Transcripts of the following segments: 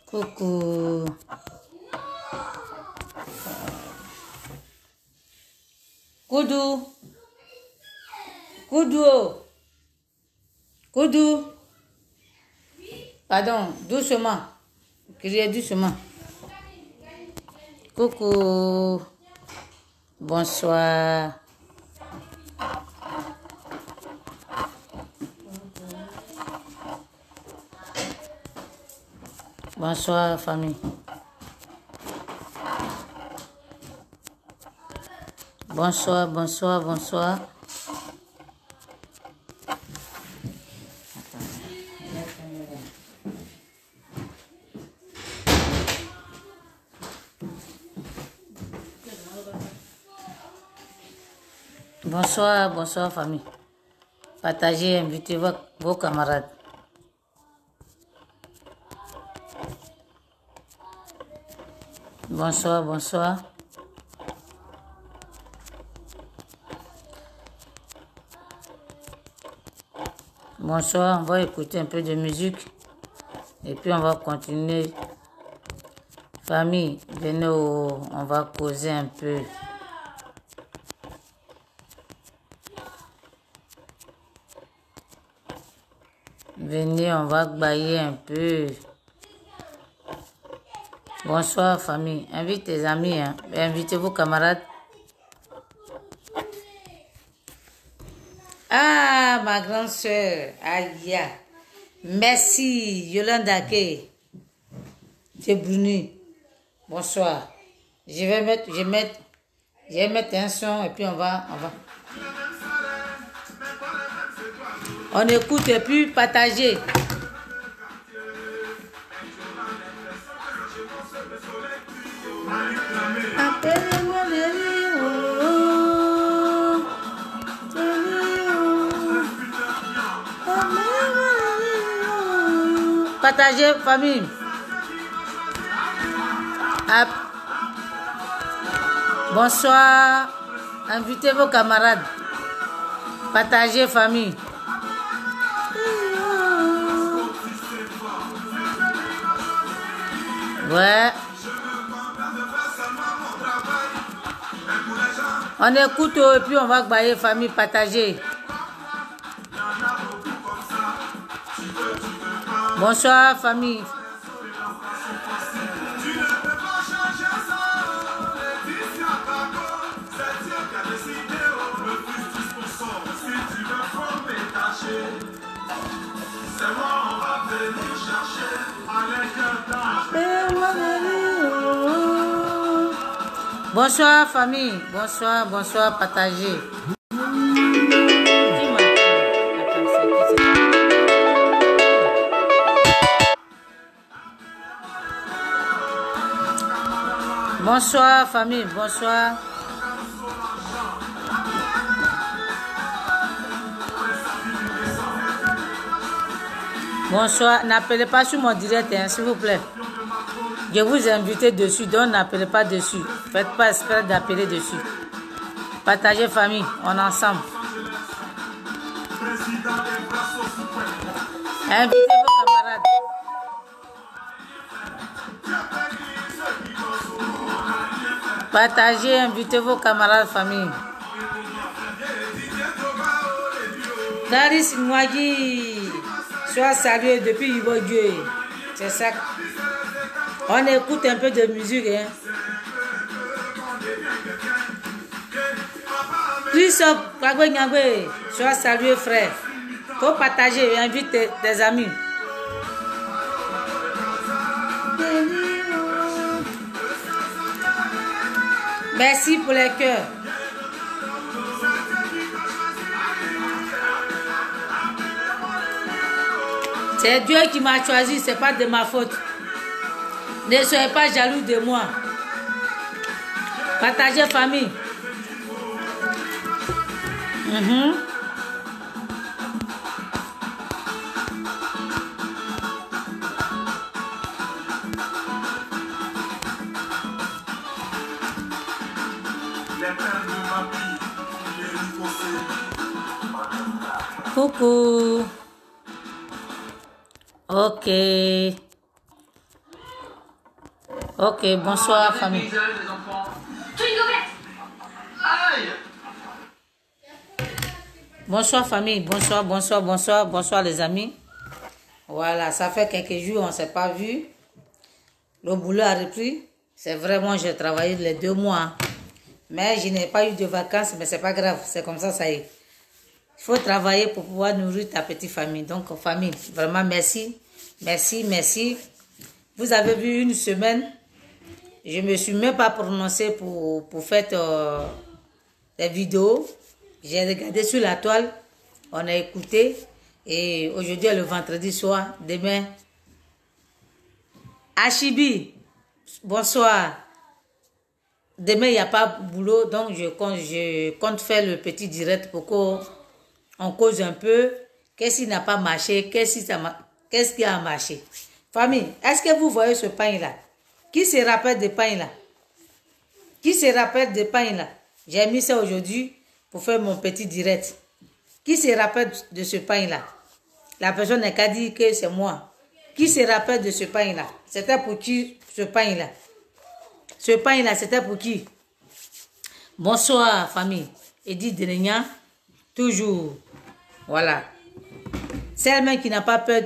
Coucou. Koudou. Koudou. Koudou. Pardon, doucement. Criez doucement. Coucou. Bonsoir. Bonsoir, famille. Bonsoir, bonsoir, bonsoir. Bonsoir, bonsoir, famille. Partagez, invitez vos camarades. Bonsoir, bonsoir. Bonsoir, on va écouter un peu de musique et puis on va continuer. Famille, venez, on va causer un peu. Venez, on va bailler un peu. Bonsoir, famille. Invite tes amis, hein. Invitez vos camarades. Ah, ma grande soeur, aïe. Merci, Yolanda Kay. C'est Bruni. Bonsoir. Je vais mettre un son et puis on va. On écoute et puis partager. Partagez, famille. Bonsoir. Invitez vos camarades. Partagez, famille. Ouais. On écoute et puis on va bailler, famille, partager. Bonsoir, famille. Bonsoir, famille. Bonsoir, bonsoir, partagez. Bonsoir, famille. Bonsoir. Bonsoir. N'appelez pas sur mon direct, hein, s'il vous plaît. Je vous ai invité dessus, donc n'appelez pas dessus. Faites pas exprès d'appeler dessus. Partagez, famille. On est ensemble. Invitez vos camarades. Partagez, invitez vos camarades, famille. Daris Mwagi, sois salué depuis Ivogue. C'est ça. On écoute un peu de musique. Hein. Christophe Kagwe Nyagwe, sois salué, frère. Faut partager et invite tes amis. Merci pour les cœurs. C'est Dieu qui m'a choisi, c'est pas de ma faute. Ne soyez pas jaloux de moi. Partagez, famille. Coucou. Ok. Ok, bonsoir famille. Bonsoir famille, bonsoir les amis. Voilà, ça fait quelques jours, on ne s'est pas vu. Le boulot a repris. C'est vraiment, j'ai travaillé les 2 mois. Mais je n'ai pas eu de vacances, mais c'est pas grave, c'est comme ça y est. Il faut travailler pour pouvoir nourrir ta petite famille. Donc, famille, vraiment merci. Merci. Vous avez vu une semaine, je ne me suis même pas prononcée pour faire des vidéos. J'ai regardé sur la toile, on a écouté. Et aujourd'hui, le vendredi soir, demain, Achibi, bonsoir. Demain, il n'y a pas de boulot, donc je compte faire le petit direct pour qu'on cause un peu. Qu'est-ce qui n'a pas marché? Qu'est-ce qui a marché? Famille, est-ce que vous voyez ce pain-là? Qui se rappelle de pain-là? Qui se rappelle de pain-là? J'ai mis ça aujourd'hui pour faire mon petit direct. Qui se rappelle de ce pain-là? La personne n'a qu'à dire que c'est moi. Qui se rappelle de ce pain-là? C'était pour qui ce pain-là? Ce pain-là, c'était pour qui? Bonsoir, famille. Edith Denenia, toujours. Voilà. Celle-même qui n'a pas peur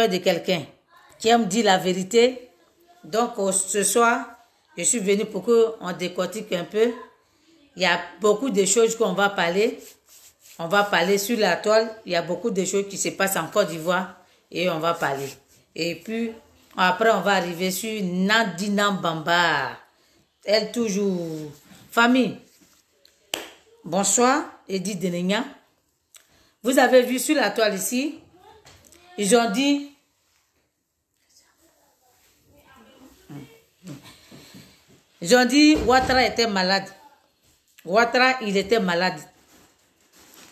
de quelqu'un, qui aime dire la vérité. Donc, ce soir, je suis venue pour qu'on décortique un peu. Il y a beaucoup de choses qu'on va parler. On va parler sur la toile. Il y a beaucoup de choses qui se passent en Côte d'Ivoire et on va parler. Et puis, après, on va arriver sur Nadina Bamba. Elle toujours. Famille, bonsoir, Edith Denenia. Vous avez vu sur la toile ici, ils ont dit, Ouattara était malade. Ouattara, il était malade.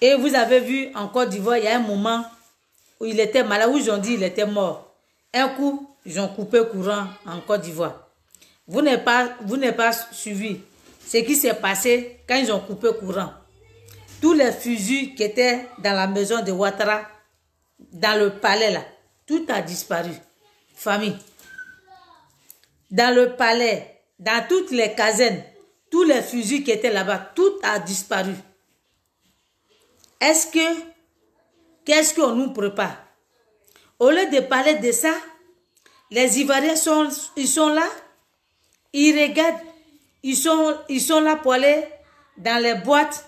Et vous avez vu en Côte d'Ivoire, il y a un moment où il était malade, où ils ont dit qu'il était mort. Un coup, ils ont coupé courant en Côte d'Ivoire. Vous n'avez pas suivi ce qui s'est passé quand ils ont coupé courant. Tous les fusils qui étaient dans la maison de Ouattara, dans le palais là, tout a disparu. Famille. Dans le palais, dans toutes les casernes, tous les fusils qui étaient là-bas, tout a disparu. Qu'est-ce qu'on nous prépare? Au lieu de parler de ça, les Ivoiriens ils sont là, ils regardent, ils sont là pour aller dans les boîtes,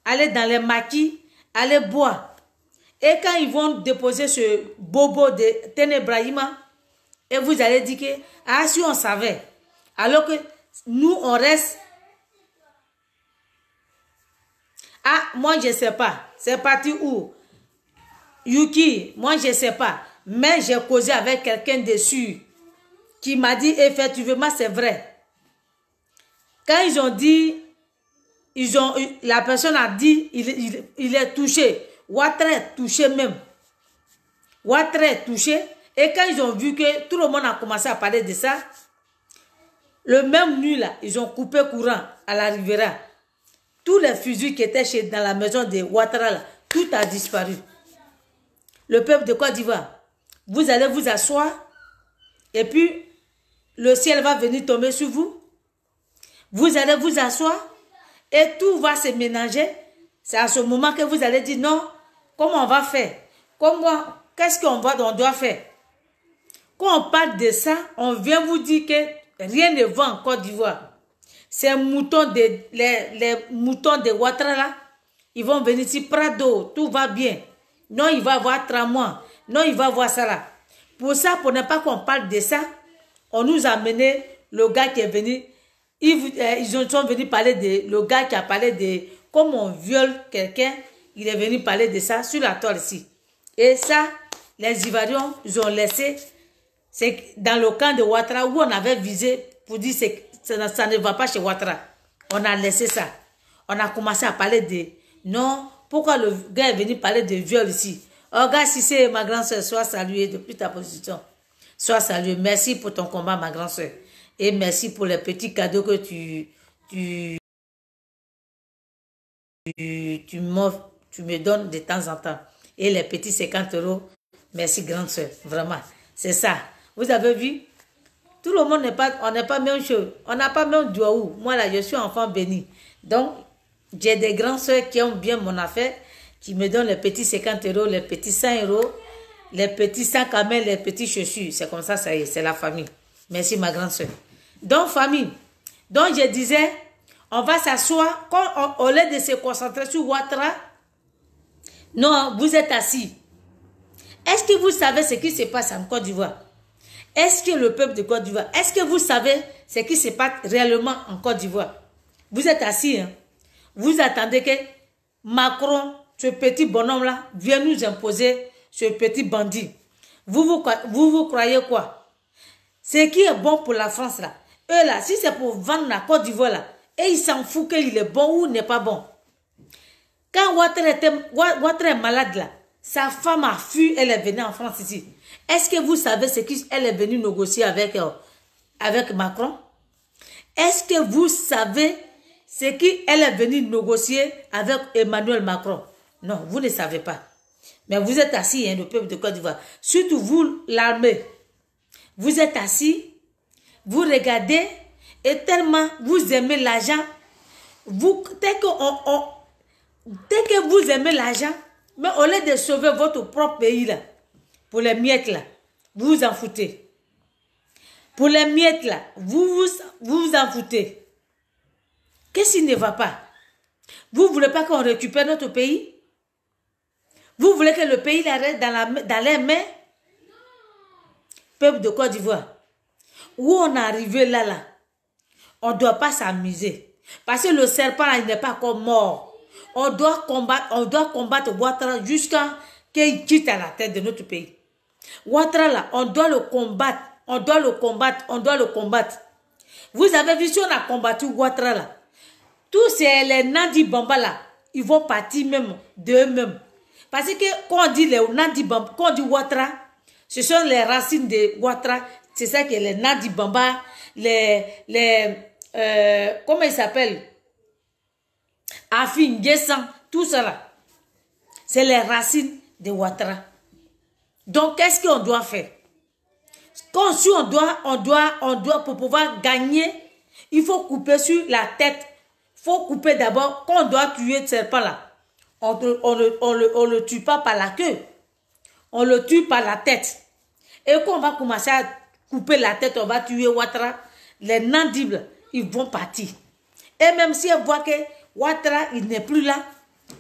aller dans les maquis, aller boire. Et quand ils vont déposer ce bobo de Ténébrahima, et vous allez dire que, ah si on savait, alors que nous on reste, ah moi je ne sais pas, c'est parti où? Yuki, moi je ne sais pas, mais j'ai causé avec quelqu'un dessus qui m'a dit effectivement c'est vrai. Quand ils ont dit, la personne a dit, il est touché. Ouattara est touché même. Ouattara est touché. Et quand ils ont vu que tout le monde a commencé à parler de ça, le même nuit là, ils ont coupé courant à la Riviera. Tous les fusils qui étaient dans la maison de Ouattara là, tout a disparu. Le peuple de Côte d'Ivoire, vous allez vous asseoir et puis le ciel va venir tomber sur vous. Vous allez vous asseoir et tout va se mélanger. C'est à ce moment que vous allez dire non, comment on va faire? Qu'est-ce qu'on doit faire? Quand on parle de ça, on vient vous dire que rien ne va en Côte d'Ivoire. Ces moutons les moutons de Ouattara là, ils vont venir ici, Prado, tout va bien. Non, il va avoir tramway. Non, il va avoir ça là. Pour ça, pour ne pas qu'on parle de ça, on nous a amené le gars qui est venu. Ils sont venus parler de le gars qui a parlé de comment on viole quelqu'un. Il est venu parler de ça sur la toile ici. Et ça, les Ivoiriens, ils ont laissé. C'est dans le camp de Ouattara où on avait visé pour dire que ça ne va pas chez Ouattara. On a laissé ça. On a commencé à parler de non. Pourquoi le gars est venu parler de viol ici? Oh gars, si c'est ma grande soeur, sois saluée depuis ta position. Sois saluée. Merci pour ton combat, ma grande soeur. Et merci pour les petits cadeaux que tu me donnes de temps en temps. Et les petits 50 €, merci grande soeur. Vraiment, c'est ça. Vous avez vu? Tout le monde n'est pas, on n'est pas même chose. On n'a pas même douaou. Moi là, je suis enfant béni. Donc, j'ai des grands soeurs qui ont bien mon affaire, qui me donnent les petits 50 euros, les petits 100 euros, les petits 100 camels, les petits chaussures. C'est comme ça y est, c'est la famille. Merci ma grande soeur. Donc, famille. Donc, je disais, on va s'asseoir, au lieu de se concentrer sur Ouattara, non, vous êtes assis. Est-ce que vous savez ce qui se passe en Côte d'Ivoire? Est-ce que le peuple de Côte d'Ivoire, est-ce que vous savez ce qui se passe réellement en Côte d'Ivoire? Vous êtes assis, hein? Vous attendez que Macron, ce petit bonhomme-là, vienne nous imposer ce petit bandit. Vous croyez quoi? Ce qui est bon pour la France, là, eux, là, si c'est pour vendre la Côte d'Ivoire, là, et ils s'en foutent qu'il est bon ou n'est pas bon. Quand Ouattara est malade, là, sa femme a fui, elle est venue en France ici. Est-ce que vous savez ce qu'elle est venue négocier avec Macron? Est-ce que vous savez ce qu'elle est venue négocier avec Emmanuel Macron? Non, vous ne savez pas. Mais vous êtes assis, hein, le peuple de Côte d'Ivoire. Surtout vous, l'armée. Vous êtes assis, vous regardez, et tellement vous aimez l'argent. Dès que vous aimez l'argent, mais au lieu de sauver votre propre pays, là, pour les miettes, là, vous vous en foutez. Pour les miettes, là, vous vous en foutez. Qu'est-ce qui ne va pas? Vous ne voulez pas qu'on récupère notre pays? Vous voulez que le pays reste dans les mains? Peuple de Côte d'Ivoire, où on est arrivé là, on ne doit pas s'amuser. Parce que le serpent, là, il n'est pas encore mort. On doit combattre Ouattara jusqu'à qu'il quitte à la tête de notre pays. Ouattara, là, on doit le combattre. On doit le combattre. Vous avez vu si on a combattu Ouattara, là. Tous les Nandi Bamba, là, ils vont partir même d'eux-mêmes. Parce que quand on dit les Nandi Bamba, quand on dit Ouattara, ce sont les racines de Ouattara. C'est ça que les Nandi Bamba, comment ils s'appellent? Afin, Gessan, tout ça là. C'est les racines de Ouattara. Donc, qu'est-ce qu'on doit faire? Si on doit, pour pouvoir gagner, il faut couper sur la tête. Il faut couper d'abord, quand on doit tuer ce serpent là, on le tue pas par la queue. On le tue par la tête. Et quand on va commencer à couper la tête, on va tuer Ouattara, les nandibles, ils vont partir. Et même si elle voit que Ouattara, il n'est plus là,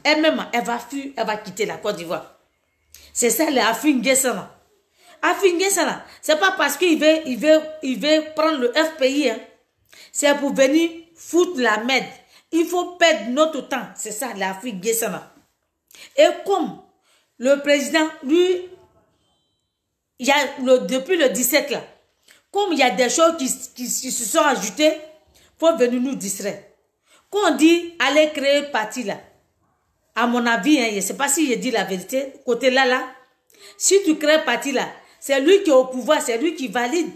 elle-même, elle va fuir, elle va quitter la Côte d'Ivoire. C'est ça, les Afin Gessan. Afin Gessan, c'est pas parce qu'il veut prendre le FPI, hein. C'est pour venir foutre la merde. Il faut perdre notre temps. C'est ça, les Afin Gessan. Et comme le président, lui, il y a depuis le 17 là, comme il y a des choses qui se sont ajoutées, il faut venir nous distraire. Quand on dit aller créer parti là, à mon avis, hein, je ne sais pas si je dis la vérité, côté là, si tu crées parti là, c'est lui qui est au pouvoir, c'est lui qui valide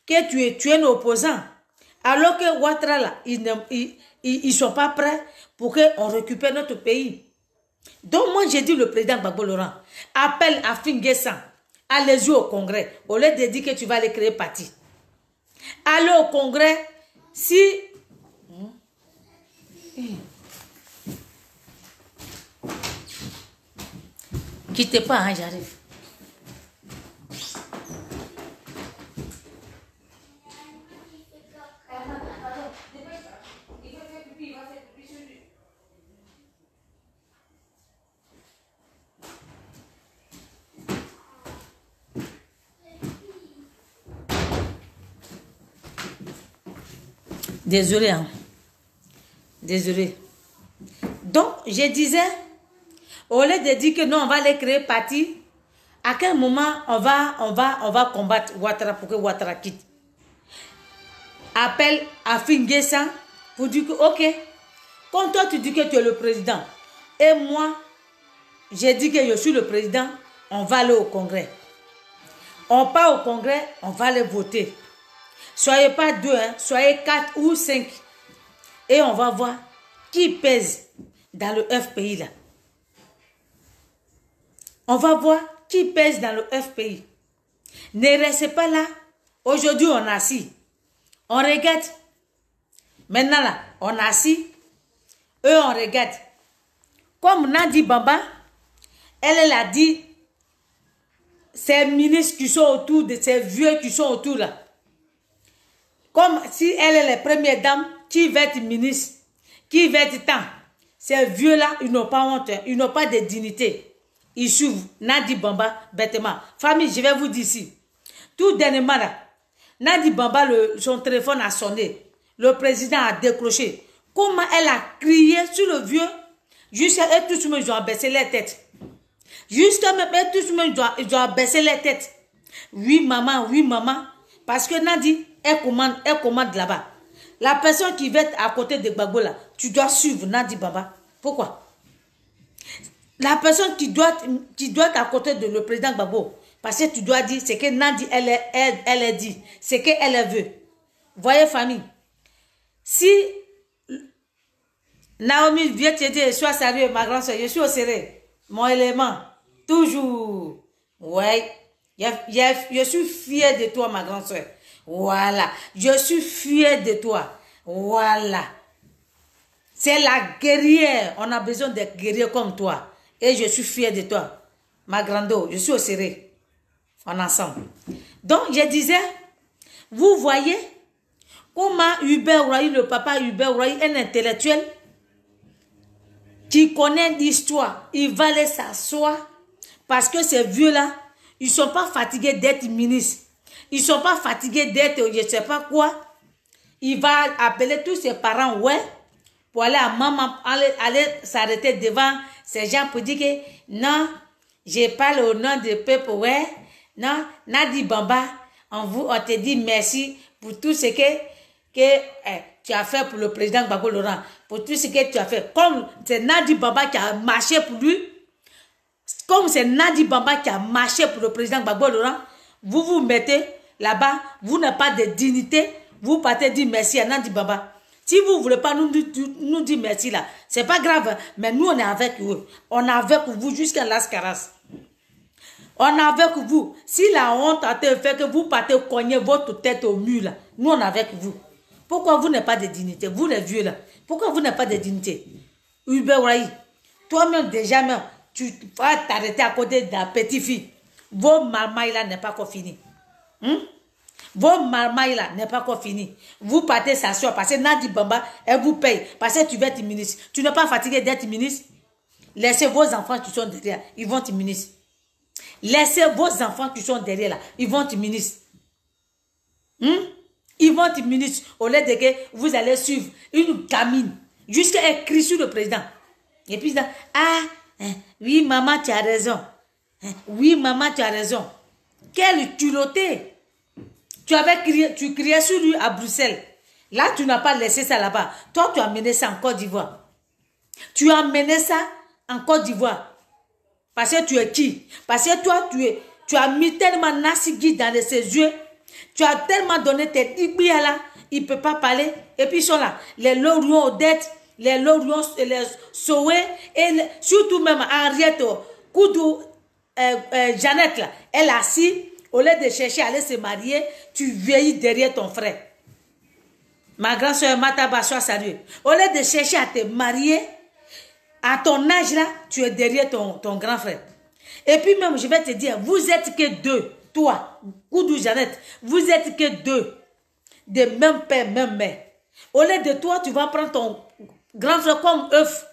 que tu es un opposant. Alors que Ouattara là, ils ne sont pas prêts pour qu'on récupère notre pays. Donc moi j'ai dit le président Gbagbo Laurent, appelle Afin Gessan, allez-y au congrès, au lieu de dire que tu vas aller créer parti. Allez au congrès, si... Quittez pas, hein, j'arrive. Désolé, hein. Désolé. Donc, je disais, au lieu de dire que non, on va les créer parti, à quel moment on va combattre Ouattara pour que Ouattara quitte? Appelle Afin Gessan pour dire que, ok, quand toi tu dis que tu es le président, et moi, j'ai dit que je suis le président, on va aller au congrès. On part au congrès, on va les voter. Soyez pas 2, hein, soyez 4 ou 5. Et on va voir qui pèse dans le FPI là. On va voir qui pèse dans le FPI. Ne restez pas là Aujourd'hui, on a assis. On regarde. Maintenant, là, on a assis. Eux, on regarde. Comme Nadi Bamba, elle a dit, ces ministres qui sont autour, de ces vieux qui sont autour là. Comme si elle est la première dame, qui va être ministre, qui va être tant. Ces vieux-là, ils n'ont pas honte, ils n'ont pas de dignité. Ils suivent Nadi Bamba bêtement. Famille, je vais vous dire ici. Tout dernièrement là, Nadi Bamba, son téléphone a sonné. Le président a décroché. Comment elle a crié sur le vieux, jusqu'à eux tous, ils ont baissé les têtes. Jusqu'à même eux tous, ils ont baissé les têtes. Oui, maman, parce que Nadi, elle commande là-bas. La personne qui va être à côté de Gbagbo là, tu dois suivre Nadi Bamba. Pourquoi? La personne qui doit être à côté de le président Gbagbo, parce que tu dois dire ce que Nadi, elle dit, ce qu'elle veut. Voyez, famille, si Naomi vient te dire, sois sérieux, ma grande soeur, je suis au serré, mon élément, toujours. Ouais, je suis fière de toi, ma grande soeur. Voilà, je suis fière de toi. Voilà. C'est la guerrière. On a besoin d'être guerrier comme toi. Et je suis fière de toi. Ma grande, je suis au serré. On est ensemble. Donc, je disais, vous voyez comment Hubert Roy, le papa Hubert Roy, un intellectuel qui connaît l'histoire, il va aller s'asseoir parce que ces vieux-là, ils ne sont pas fatigués d'être ministres. Ils ne sont pas fatigués d'être je ne sais pas quoi. Il va appeler tous ses parents, ouais, pour aller à maman, aller s'arrêter devant ces gens pour dire que non, je parle au nom du peuple, ouais, non, Nadi Bamba, on te dit merci pour tout ce que tu as fait pour le président Gbagbo Laurent, pour tout ce que tu as fait. Comme c'est Nadi Bamba qui a marché pour lui, comme c'est Nadi Bamba qui a marché pour le président Gbagbo Laurent, vous vous mettez là-bas, vous n'avez pas de dignité, vous partez dire merci à Nadi Bamba. Si vous ne voulez pas nous dire merci là, c'est pas grave, mais nous on est avec vous. On est avec vous jusqu'à Las Caras. On est avec vous. Si la honte a fait que vous partez cogner votre tête au mur là, nous on est avec vous. Pourquoi vous n'avez pas de dignité? Vous les vieux là, pourquoi vous n'avez pas de dignité? Hubert Roy, toi-même déjà, même, tu vas t'arrêter à côté de la petite fille. Vos marmailles là n'est pas encore fini. Vos marmailles là n'est pas encore fini. Vous partez s'asseoir parce que Nadi Bamba, elle vous paye. Parce que tu vas être ministre. Tu n'es pas fatigué d'être ministre. Laissez vos enfants qui sont derrière, ils vont être ministres. Laissez vos enfants qui sont derrière là, ils vont être ministres. Ils vont être ministres au lieu de que vous allez suivre une gamine jusqu'à écrire sur le président. Et puis, oui, maman, tu as raison. Oui, maman, tu as raison. Quelle culotté! Tu criais sur lui à Bruxelles. Là, tu n'as pas laissé ça là-bas. Toi, tu as mené ça en Côte d'Ivoire. Tu as mené ça en Côte d'Ivoire. Parce que tu es qui? Parce que toi, tu as mis tellement Nassigui dans ses yeux. Tu as tellement donné tes ibia là. Il ne peut pas parler. Et puis ils sont là. Les Lorions Odette, les Lorions, les Soé, et surtout même Henriette Koudou, Jeannette là. Elle a assis. Au lieu de chercher à aller se marier, tu vieillis derrière ton frère. Ma grande soeur Mataba, sois sérieux. Au lieu de chercher à te marier, à ton âge là, tu es derrière ton grand frère. Et puis même, je vais te dire, vous êtes que deux. Toi, Koudou Jeannette, vous êtes que deux. De même père, même mère. Au lieu de toi, tu vas prendre ton grand frère comme œuf.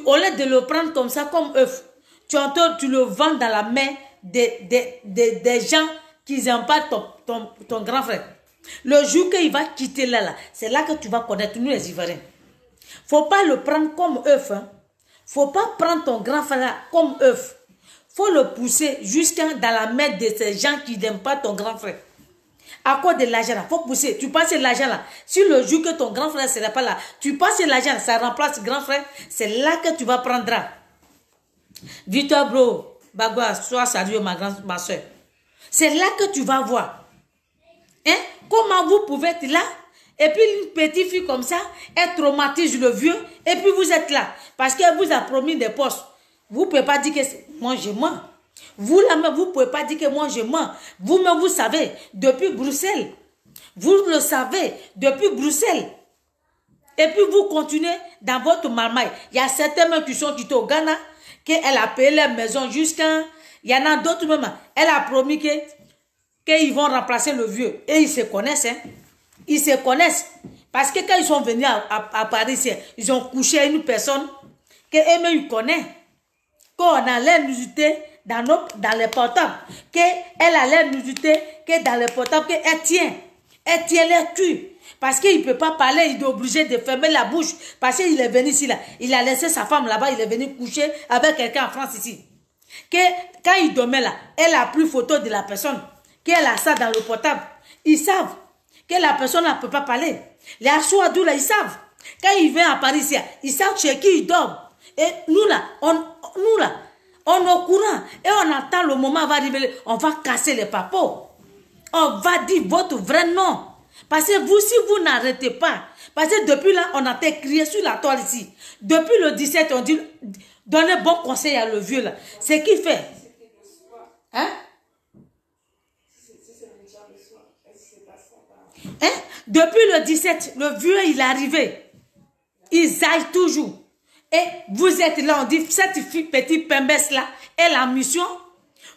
Au lieu de le prendre comme ça, comme œuf, tu le vends dans la main des gens qui n'aiment pas ton grand frère. Le jour qu'il va quitter là, c'est là que tu vas connaître nous les Ivoiriens. Faut pas le prendre comme œuf. Faut pas prendre ton grand frère comme œuf. Faut le pousser jusqu'à dans la main de ces gens qui n'aiment pas ton grand frère. À cause de l'argent là, faut pousser. Tu passes l'argent là. Si le jour que ton grand frère ne sera pas là, tu passes l'argent, ça remplace grand frère, c'est là que tu vas prendre. Victor Bro. Bagua, sois sérieux, ma soeur. C'est là que tu vas voir. Hein? Comment vous pouvez être là? Et puis une petite fille comme ça, elle traumatise le vieux. Et puis vous êtes là. Parce qu'elle vous a promis des postes. Vous ne pouvez pas dire que c'est... Moi, je mens. Vous, là-même, vous ne pouvez pas dire que moi, je mens. Vous-même, vous savez, depuis Bruxelles. Vous le savez, depuis Bruxelles. Et puis, vous continuez dans votre marmaille. Il y a certains même qui sont quittés au Ghana, qu'elle a payé leur maison jusqu'à... Il y en a d'autres même. Elle a promis qu'ils vont remplacer le vieux. Et ils se connaissent. Hein. Ils se connaissent. Parce que quand ils sont venus à Paris, ils ont couché une personne qu'eux-mêmes ils connaissent. Qu'on allait nous jeter dans les portables. Qu'elle allait nous jeter que dans les portables qu'elle tient. Elle tient les culs. Parce qu'il ne peut pas parler, il est obligé de fermer la bouche. Parce qu'il est venu ici, là. Il a laissé sa femme là-bas, il est venu coucher avec quelqu'un en France ici. Quand il dormait là, elle a pris photo de la personne. Qu'elle a ça dans le portable. Ils savent que la personne ne peut pas parler. Les Assouadou là, ils savent. Quand il vient à Paris ici, ils savent chez qui il dort. Et nous là, on est au courant. Et on attend le moment va arriver, on va casser les papeaux. On va dire votre vrai nom. Parce que vous, si vous n'arrêtez pas, parce que depuis là, on a été crié sur la toile ici. Depuis le 17, on dit, donnez bon conseil à le vieux là. C'est qui fait. Hein? Hein? Depuis le 17, le vieux, il est arrivé. Ils aillent toujours. Et vous êtes là, on dit, cette fille, petite pembesse là, est la mission.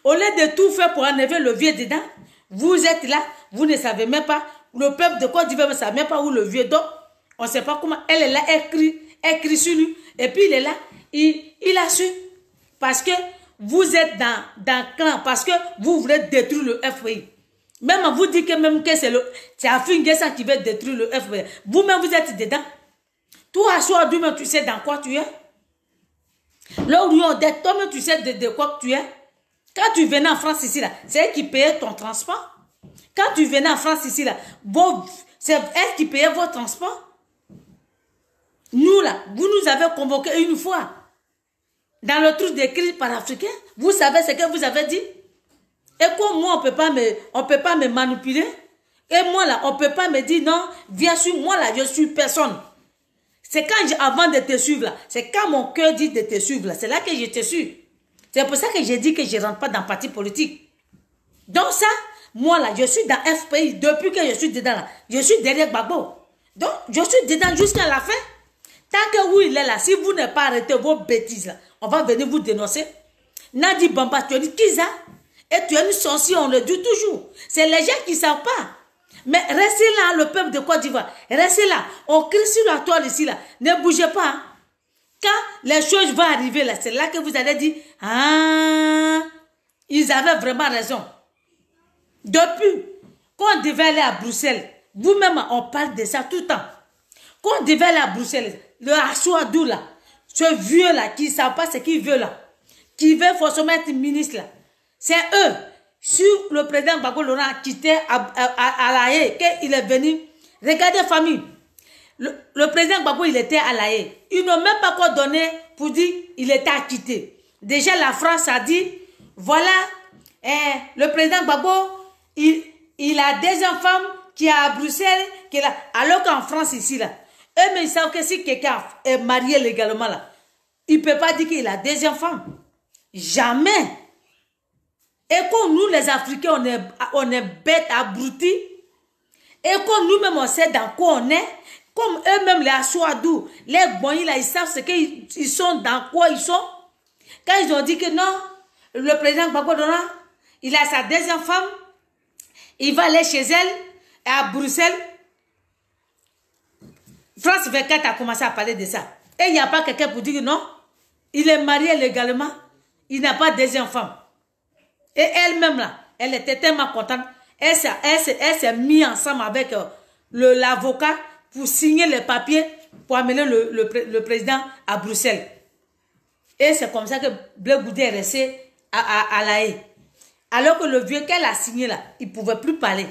Au lieu de tout faire pour enlever le vieux dedans, vous êtes là, vous ne savez même pas. Le peuple de Côte d'Ivoire ne savait même pas où le vieux dort. On ne sait pas comment. Elle est là, elle crie sur lui. Et puis il est là, il a su. Parce que vous êtes dans le clan, parce que vous voulez détruire le FPI. Même vous dites que même que c'est Afin Guessa qui veut détruire le FPI. Vous-même, vous êtes dedans. Toi, à soi, toi-même, tu sais dans quoi tu es. Là où on dit, toi-même, tu sais de quoi tu es. Quand tu venais en France ici, là, c'est elle qui payait ton transport. Quand tu venais en France ici, là, c'est elle qui payait votre transport. Nous, là, vous nous avez convoqués une fois. Dans le truc des cris par-africains. Vous savez ce que vous avez dit? Et quoi, moi, on peut pas me manipuler. Et moi, là, on peut pas me dire, non, viens sur moi, là, je suis personne. C'est quand, avant de te suivre, là, c'est quand mon cœur dit de te suivre, là, c'est là que je te suis. C'est pour ça que j'ai dit que je ne rentre pas dans le parti politique. Donc ça, moi, là, je suis dans FPI, depuis que je suis dedans, là, je suis derrière Gbagbo. Donc, je suis dedans jusqu'à la fin. Tant que vous, il est là, si vous n'avez pas arrêté vos bêtises, là, on va venir vous dénoncer. Nadi Bamba, tu as dit Kiza, et tu es une sorcière, on le dit toujours. C'est les gens qui ne savent pas. Mais restez là, le peuple de Côte d'Ivoire. Restez là. On crie sur la toile ici, là. Ne bougez pas. Hein. Quand les choses vont arriver, là, c'est là que vous allez dire, ah, ils avaient vraiment raison. Depuis qu'on devait aller à Bruxelles, vous-même, on parle de ça tout le temps. Qu'on devait aller à Bruxelles, le Assouadou, là, ce vieux-là, qui ne savent pas ce qu'il veut, là, qui veut forcément être ministre, là, c'est eux. Sur le président Gbagbo Laurent a quitté à La Haye, qu'il est venu. Regardez, famille. Le président Gbagbo, il était à La Haye. Ils n'ont même pas quoi donner pour dire qu'il était acquitté. Déjà, la France a dit, voilà, le président Gbagbo, il a des femmes qui est à Bruxelles, alors qu'en France, ici, là, eux, mais ils savent que si quelqu'un est marié légalement, là, il ne peut pas dire qu'il a des femmes. Jamais. Et comme nous, les Africains, on est bêtes, abrutis. Et comme nous-mêmes, on sait dans quoi on est. Comme eux-mêmes, les Assouadou, les Boigny, là, ils savent ce qu'ils sont, dans quoi ils sont. Quand ils ont dit que non, le président Gbagbo Laurent, il a sa deuxième femme, il va aller chez elle, et à Bruxelles. France 24 a commencé à parler de ça. Et il n'y a pas quelqu'un pour dire que non, il est marié légalement, il n'a pas de deuxième femme. Et elle-même, là, elle était tellement contente. Elle s'est mise ensemble avec l'avocat pour signer les papiers pour amener le président à Bruxelles. Et c'est comme ça que Blé Goudé est resté à La Haye. Alors que le vieux qu'elle a signé là, il ne pouvait plus parler.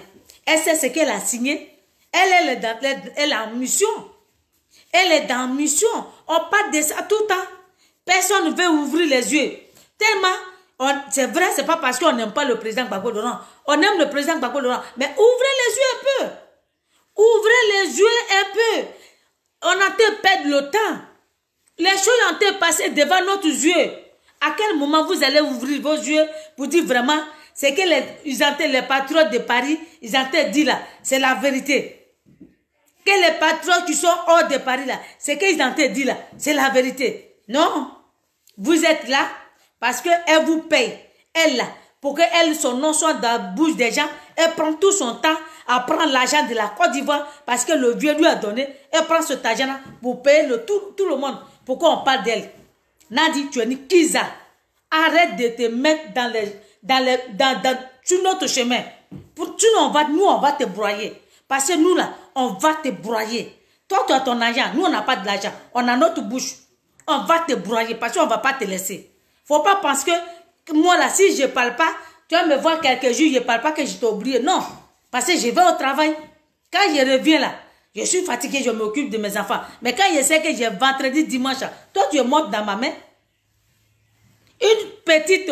Elle sait ce qu'elle a signé. Elle est en mission. Elle est dans mission. On parle de ça tout le temps. Personne ne veut ouvrir les yeux. Tellement, c'est vrai, c'est pas parce qu'on n'aime pas le président Gbagbo Laurent. On aime le président Gbagbo Laurent. Mais ouvrez les yeux un peu. Ouvrez les yeux un peu. On a été perdre le temps. Les choses ont été passées devant notre yeux. À quel moment vous allez ouvrir vos yeux pour dire vraiment, c'est que les patriotes de Paris, ils ont dit là, c'est la vérité. Que les patriotes qui sont hors de Paris là, c'est qu'ils ont dit là, c'est la vérité. Non, vous êtes là parce qu'elle vous paye. Elle là, pour que son nom soit dans la bouche des gens, elle prend tout son temps à prendre l'argent de la Côte d'Ivoire parce que le vieux lui a donné. Elle prend cet argent-là pour payer tout le monde. Pourquoi on parle d'elle? Nadi, tu es une Kiza. Arrête de te mettre sur notre chemin. Nous, on va te broyer. Parce que nous, là, on va te broyer. Toi, tu as ton argent. Nous, on n'a pas de l'argent. On a notre bouche. On va te broyer parce qu'on ne va pas te laisser. Faut pas penser que moi, là, si je ne parle pas, tu vas me voir quelques jours, je ne parle pas que je t'ai oublié. Non. Parce que je vais au travail. Quand je reviens là, je suis fatigué, je m'occupe de mes enfants. Mais quand je sais que j'ai vendredi, dimanche, toi, tu es morte dans ma main. Une petite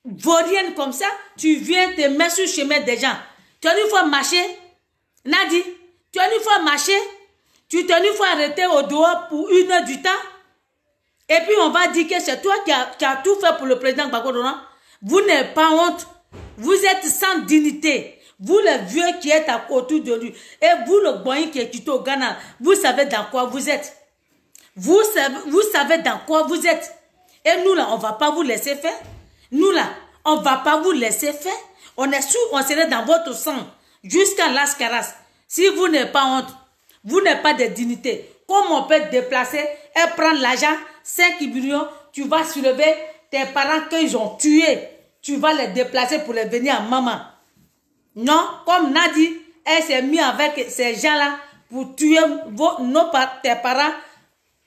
vaurienne comme ça, tu viens te mettre sur le chemin des gens. Tu as une fois marché, Nadi, tu as une fois marché, tu t'es une fois arrêté au dehors pour 1 heure du temps. Et puis on va dire que c'est toi qui as tout fait pour le président Gbagbo Laurent. Vous n'avez pas honte. Vous êtes sans dignité. Vous, le vieux qui êtes autour de lui. Et vous, le boyen qui est quitté au Ghana. Vous savez dans quoi vous êtes. Vous savez dans quoi vous êtes. Et nous, là, on ne va pas vous laisser faire. Nous, là, on ne va pas vous laisser faire. On est sûr, on serait dans votre sang. Jusqu'à l'ascaras. Si vous n'avez pas honte, vous n'avez pas de dignité. Comment on peut te déplacer et prendre l'argent, 5 millions, tu vas soulever tes parents qu'ils ont tués. Tu vas les déplacer pour les venir à maman. Non, comme Nadi, elle s'est mise avec ces gens-là pour tuer tes parents.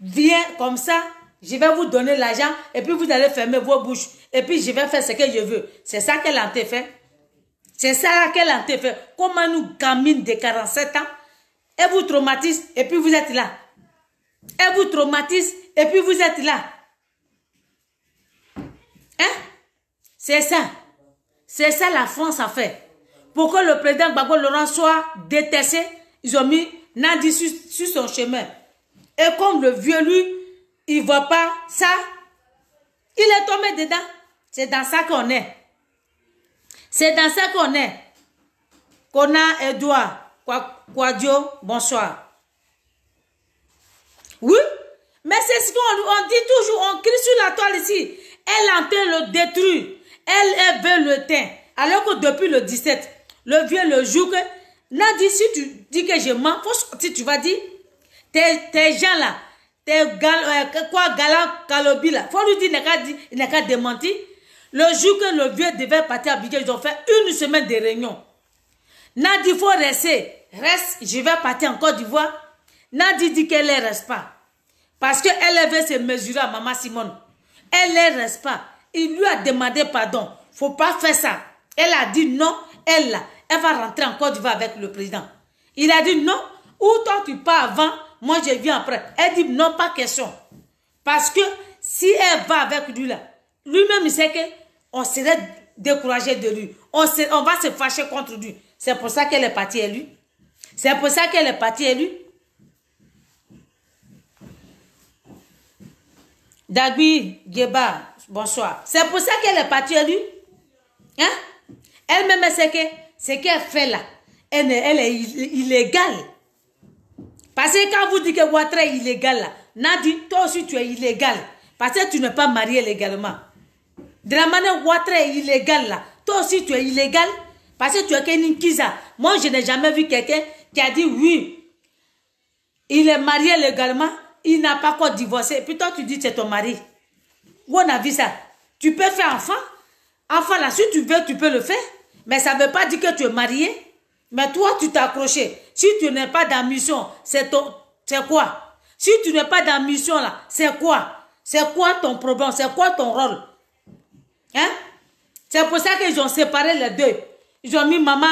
Viens comme ça, je vais vous donner l'argent et puis vous allez fermer vos bouches. Et puis je vais faire ce que je veux. C'est ça qu'elle a fait. C'est ça qu'elle a fait. Comment nous, gamines de 47 ans, elle vous traumatise et puis vous êtes là. Elle vous traumatise et puis vous êtes là. Hein? C'est ça. C'est ça la France a fait. Pour que le président Gbagbo Laurent soit détesté, ils ont mis Nadi sur son chemin. Et comme le vieux, lui, il ne voit pas ça, il est tombé dedans. C'est dans ça qu'on est. C'est dans ça qu'on est. Kona Edouard Kouadio, bonsoir. Oui, mais c'est ce qu'on dit toujours, on crie sur la toile ici. Elle est en train de le détruire. Elle veut le teint. Alors que depuis le 17, le vieux le jour que, Nadi, si tu dis que je mens, si tu vas dire, tes gens là, tes galant Kalobi là, faut lui dire, il n'a qu'à démentir. Le jour que le vieux devait partir à Abidjan, ils ont fait 1 semaine de réunion. Nadi, il faut rester. Reste, je vais partir en Côte d'Ivoire. Nadi dit qu'elle ne reste pas. Parce qu'elle veut se mesurer à Maman Simone. Elle ne reste pas. Il lui a demandé pardon. Il ne faut pas faire ça. Elle a dit non. Elle va rentrer en Côte d'Ivoire avec le président. Il a dit non. Ou toi tu pars avant, moi je viens après. Elle dit non, pas question. Parce que si elle va avec lui là, lui-même il sait qu'on serait découragé de lui. On va se fâcher contre lui. C'est pour ça qu'elle est partie élue. C'est pour ça qu'elle est partie élue. Dagui Geba, bonsoir. C'est pour ça qu'elle est partie élue. Hein? Elle-même, ce qu'elle fait là, elle est illégale. Parce que quand vous dites que Ouattara est illégal là, Nadi, toi aussi tu es illégal. Parce que tu n'es pas marié légalement. De la manière Ouattara est illégal là, toi aussi tu es illégal. Parce que tu es qu'une Kiza. Moi, je n'ai jamais vu quelqu'un qui a dit oui, il est marié légalement, il n'a pas encore divorcé. Et puis toi, tu dis que c'est ton mari. Où on a vu ça? Tu peux faire enfant. Enfant là, si tu veux, tu peux le faire. Mais ça ne veut pas dire que tu es marié. Mais toi, tu t'es accroché. Si tu n'es pas dans la mission, c'est quoi? Si tu n'es pas dans la mission là, c'est quoi? C'est quoi ton problème? C'est quoi ton rôle? Hein? C'est pour ça qu'ils ont séparé les deux. Ils ont mis maman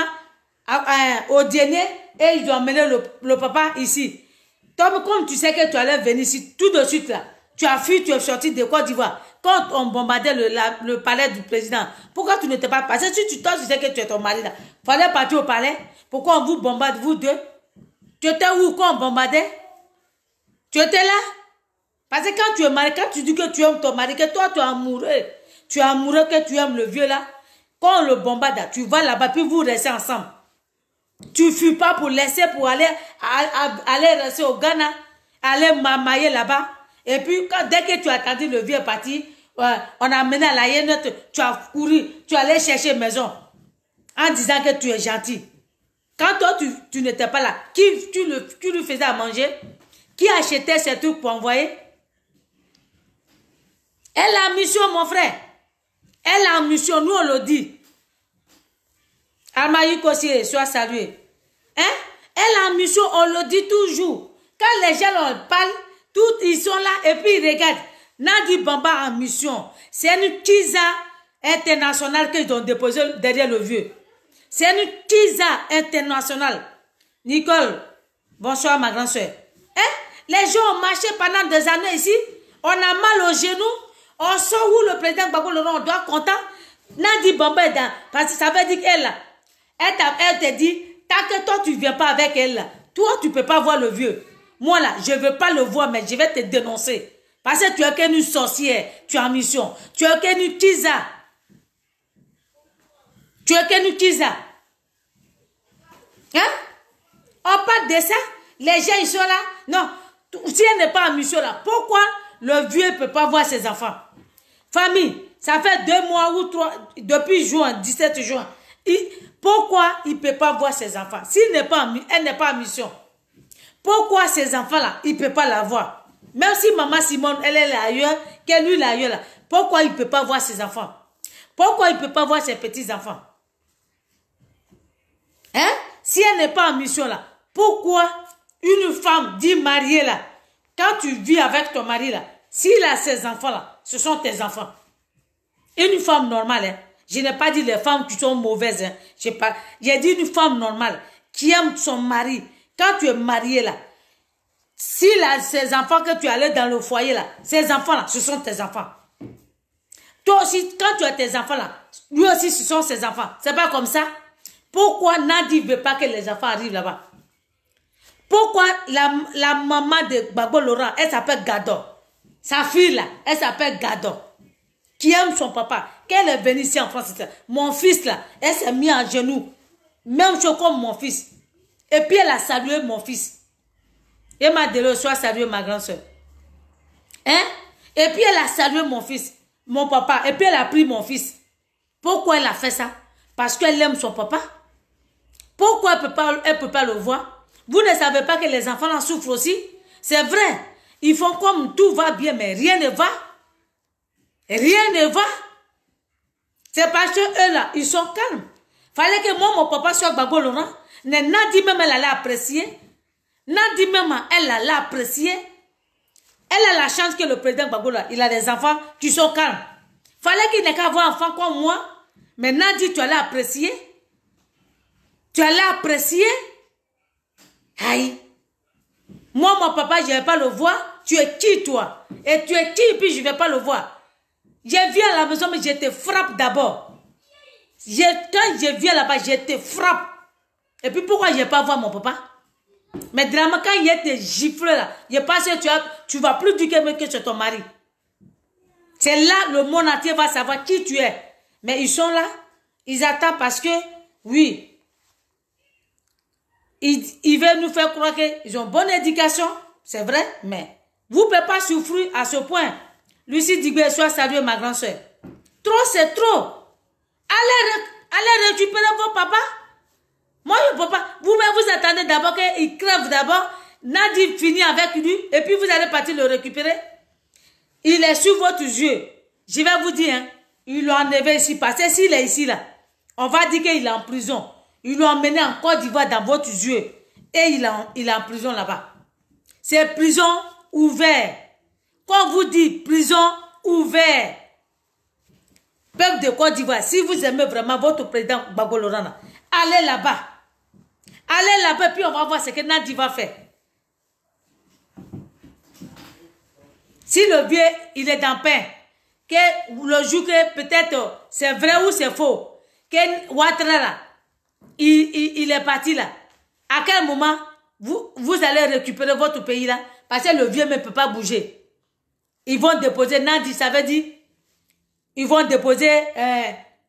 au dîner et ils ont amené le papa ici. Toi, comme tu sais que tu allais venir ici tout de suite là, tu as fui, tu es sorti de Côte d'Ivoire. Quand on bombardait le palais du président, pourquoi tu n'étais pas passé? Si tu sais que tu es ton mari là, fallait partir au palais. Pourquoi on vous bombarde, vous deux? Tu étais où quand on bombardait? Tu étais là? Parce que quand tu es marié, quand tu dis que tu aimes ton mari, que toi tu es amoureux, que tu aimes le vieux là, quand on le bombarde, tu vas là-bas, puis vous restez ensemble. Tu ne fuis pas pour laisser, pour aller rester au Ghana, aller mamailler là-bas. Et puis, dès que tu as attendu le vieux parti, on a amené à la Yénote, tu as couru, tu allais chercher maison, en disant que tu es gentil. Quand toi, tu n'étais pas là, tu lui faisais à manger? Qui achetait ces trucs pour envoyer? Elle a mission, mon frère. Elle a mission, nous on le dit. Amaï Kossi, sois salué. Hein? Elle a mission, on le dit toujours. Quand les gens en parlent, ils sont là et puis ils regardent. Nadi Bamba en mission. C'est une Kiza internationale qu'ils ont déposé derrière le vieux. C'est une Kiza internationale. Nicole, bonsoir ma grande soeur. Hein? Les gens ont marché pendant des années ici. On a mal aux genoux. On sort où le président Gbagbo Laurent, on doit content. Nadi Bamba est dans. Parce que ça veut dire qu'elle, elle te dit, tant que toi tu ne viens pas avec elle, là, toi tu ne peux pas voir le vieux. Moi là, je ne veux pas le voir, mais je vais te dénoncer. Parce que tu es qu'une sorcière, tu es en mission. Tu es qu'une Kiza. Tu es qu'une Kiza. Hein? On parle de ça. Les gens, ils sont là. Non. Si elle n'est pas en mission là, pourquoi le vieux ne peut pas voir ses enfants? Famille, ça fait 2 mois ou 3, depuis juin, 17 juin. Pourquoi il ne peut pas voir ses enfants? Elle n'est pas en mission. Pourquoi ces enfants-là, il ne peut pas la voir? Même si maman Simone, elle est là ailleurs, qu'elle lui est là ailleurs, là, pourquoi il ne peut pas voir ses enfants? Pourquoi il ne peut pas voir ses petits-enfants? Hein? Si elle n'est pas en mission là, pourquoi une femme dit mariée là, quand tu vis avec ton mari là, s'il a ses enfants là, ce sont tes enfants. Une femme normale, hein? Je n'ai pas dit les femmes qui sont mauvaises, hein? J'ai dit une femme normale qui aime son mari. Quand tu es marié là, s'il a ses enfants que tu allais dans le foyer là, ces enfants là, ce sont tes enfants. Toi aussi, quand tu as tes enfants là, lui aussi ce sont ses enfants. C'est pas comme ça? Pourquoi Nadi ne veut pas que les enfants arrivent là-bas? Pourquoi la maman de Gbagbo Laurent, elle s'appelle Gado? Sa fille là, elle s'appelle Gado. Qui aime son papa. Qu'elle est venue ici en France. Mon fils là, elle s'est mise à genoux. Même chose comme mon fils. Et puis elle a salué mon fils. Et m'a dit, soit salué ma grande soeur. Hein? Et puis elle a salué mon fils, mon papa. Et puis elle a pris mon fils. Pourquoi elle a fait ça? Parce qu'elle aime son papa. Pourquoi elle ne peut pas le voir? Vous ne savez pas que les enfants en souffrent aussi? C'est vrai. Ils font comme tout va bien, mais rien ne va. Rien ne va. C'est parce que eux là, ils sont calmes. Fallait que moi, mon papa soit Gbagbo Laurent. Nadi même, elle allait apprécier. Nadi même, elle allait apprécier. Elle a la chance que le président Gbagbo là, il a des enfants qui sont calmes. Fallait qu'il n'ait qu'à avoir un enfant comme moi. Mais Nadi, tu allais apprécier. Tu allais apprécier. Aïe. Moi, mon papa, je ne vais pas le voir. Tu es qui, toi? Et tu es qui, puis je ne vais pas le voir. Je viens à la maison, mais je te frappe d'abord. Quand je viens là-bas, je te frappe. Et puis pourquoi je ne vais pas voir mon papa? Mais drama, quand il y a des gifles là, je pense que tu ne vas plus dire que c'est ton mari. C'est là le monde entier va savoir qui tu es. Mais ils sont là, ils attendent parce que, oui, ils veulent nous faire croire qu'ils ont bonne éducation, c'est vrai, mais vous ne pouvez pas souffrir à ce point. Lucie Digbe, soit saluée ma grande soeur. Trop, c'est trop. Allez récupérer vos papas. Moi, je ne peux pas. Vous-même, vous attendez d'abord qu'il crève d'abord. Nadi finit avec lui. Et puis, vous allez partir le récupérer. Il est sur votre yeux. Je vais vous dire, hein, ils l'ont enlevé ici. Parce que s'il est ici, là, on va dire qu'il est en prison. Ils l'ont emmené en Côte d'Ivoire dans votre yeux. Et il est en prison là-bas. C'est prison ouverte. Quand vous dites prison ouverte, peuple de Côte d'Ivoire, si vous aimez vraiment votre président Gbagbo Laurent, allez là-bas. Allez là-bas, puis on va voir ce que Nadi va faire. Si le vieux, il est dans pain, que le jour que peut-être c'est vrai ou c'est faux, que Ouattara là, il est parti là, à quel moment vous allez récupérer votre pays là, parce que le vieux ne peut pas bouger. Ils vont déposer Nadi, ça veut dire, ils vont déposer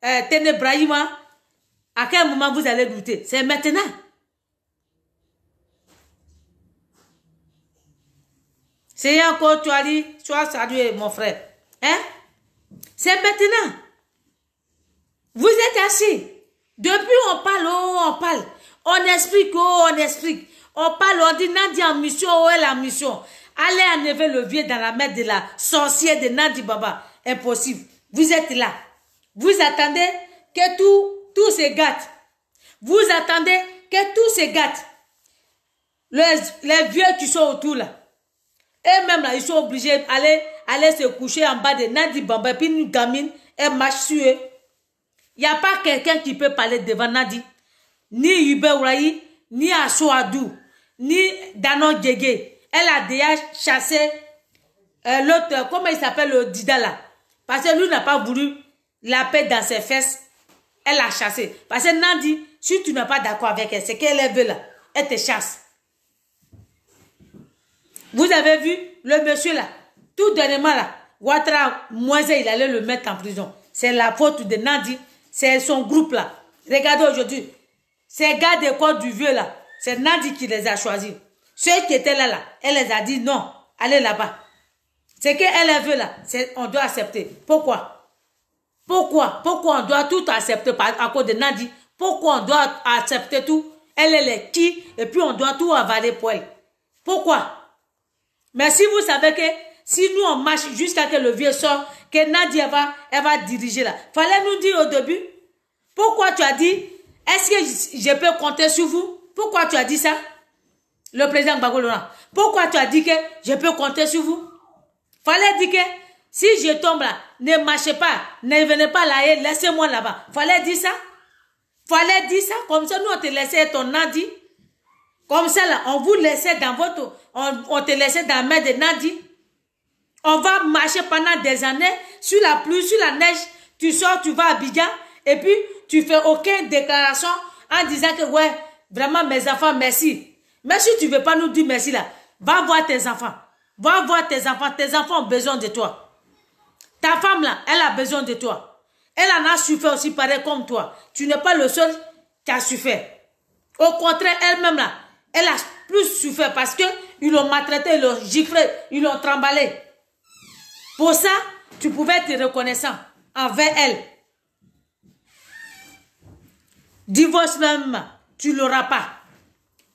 Tene Brahima. À quel moment vous allez douter? C'est maintenant. C'est encore, tu as dit, sois salué, mon frère. Hein? C'est maintenant. Vous êtes assis. Depuis, on parle, oh, on parle. On explique, oh, on explique. On parle, on dit, Nadi en mission, oh, elle en mission. Allez enlever le vieux dans la main de la sorcière de Nadi Baba. Impossible. Vous êtes là. Vous attendez que tout se gâte. Vous attendez que tout se gâte. Les vieux qui sont autour là. Et même là, ils sont obligés d'aller se coucher en bas de Nadi Baba. Et puis une gamine, elle marche sur eux. Il n'y a pas quelqu'un qui peut parler devant Nadi. Ni Yube Ourayi, ni Assoadou, ni Danon Djege. Elle a déjà chassé l'autre, comment il s'appelle, le Dida là. Parce que lui n'a pas voulu la paix dans ses fesses. Elle a chassé. Parce que Nadi, si tu n'es pas d'accord avec elle, c'est qu'elle veut là. Elle te chasse. Vous avez vu le monsieur là, tout dernièrement là, Ouattara Moise, il allait le mettre en prison. C'est la faute de Nadi, c'est son groupe là. Regardez aujourd'hui, ces gars de corps du vieux là, c'est Nadi qui les a choisis. Ceux qui étaient là, elle les a dit non, allez là-bas. C'est qu'elle veut là, on doit accepter. Pourquoi? Pourquoi on doit tout accepter à cause de Nadi? Pourquoi on doit accepter tout? Elle est qui? Et puis on doit tout avaler pour elle. Pourquoi? Mais si vous savez que si nous on marche jusqu'à ce que le vieux sort, que Nadia elle va diriger là. Fallait nous dire au début. Pourquoi tu as dit, est-ce que je peux compter sur vous? Pourquoi tu as dit ça? Le président Gbagbo Laurent. Pourquoi tu as dit que je peux compter sur vous? Fallait dire que si je tombe là, ne marchez pas, ne venez pas là, laissez-moi là-bas. Fallait dire ça? Fallait dire ça? Comme ça, nous on te laissait ton Nadi. Comme ça là, on vous laissait dans votre... On te laissait dans la main de Nadi. On va marcher pendant des années, sur la pluie, sur la neige. Tu sors, tu vas à Abidjan, et puis tu fais aucune déclaration en disant que ouais, vraiment mes enfants, merci. Mais si tu ne veux pas nous dire merci là, va voir tes enfants. Va voir tes enfants. Tes enfants ont besoin de toi. Ta femme là, elle a besoin de toi. Elle en a souffert aussi pareil comme toi. Tu n'es pas le seul qui a souffert. Au contraire, elle-même là, elle a plus souffert parce que ils l'ont maltraité, ils l'ont giflé, ils l'ont tremballé. Pour ça, tu pouvais être reconnaissant envers elle. Divorce même, tu ne l'auras pas.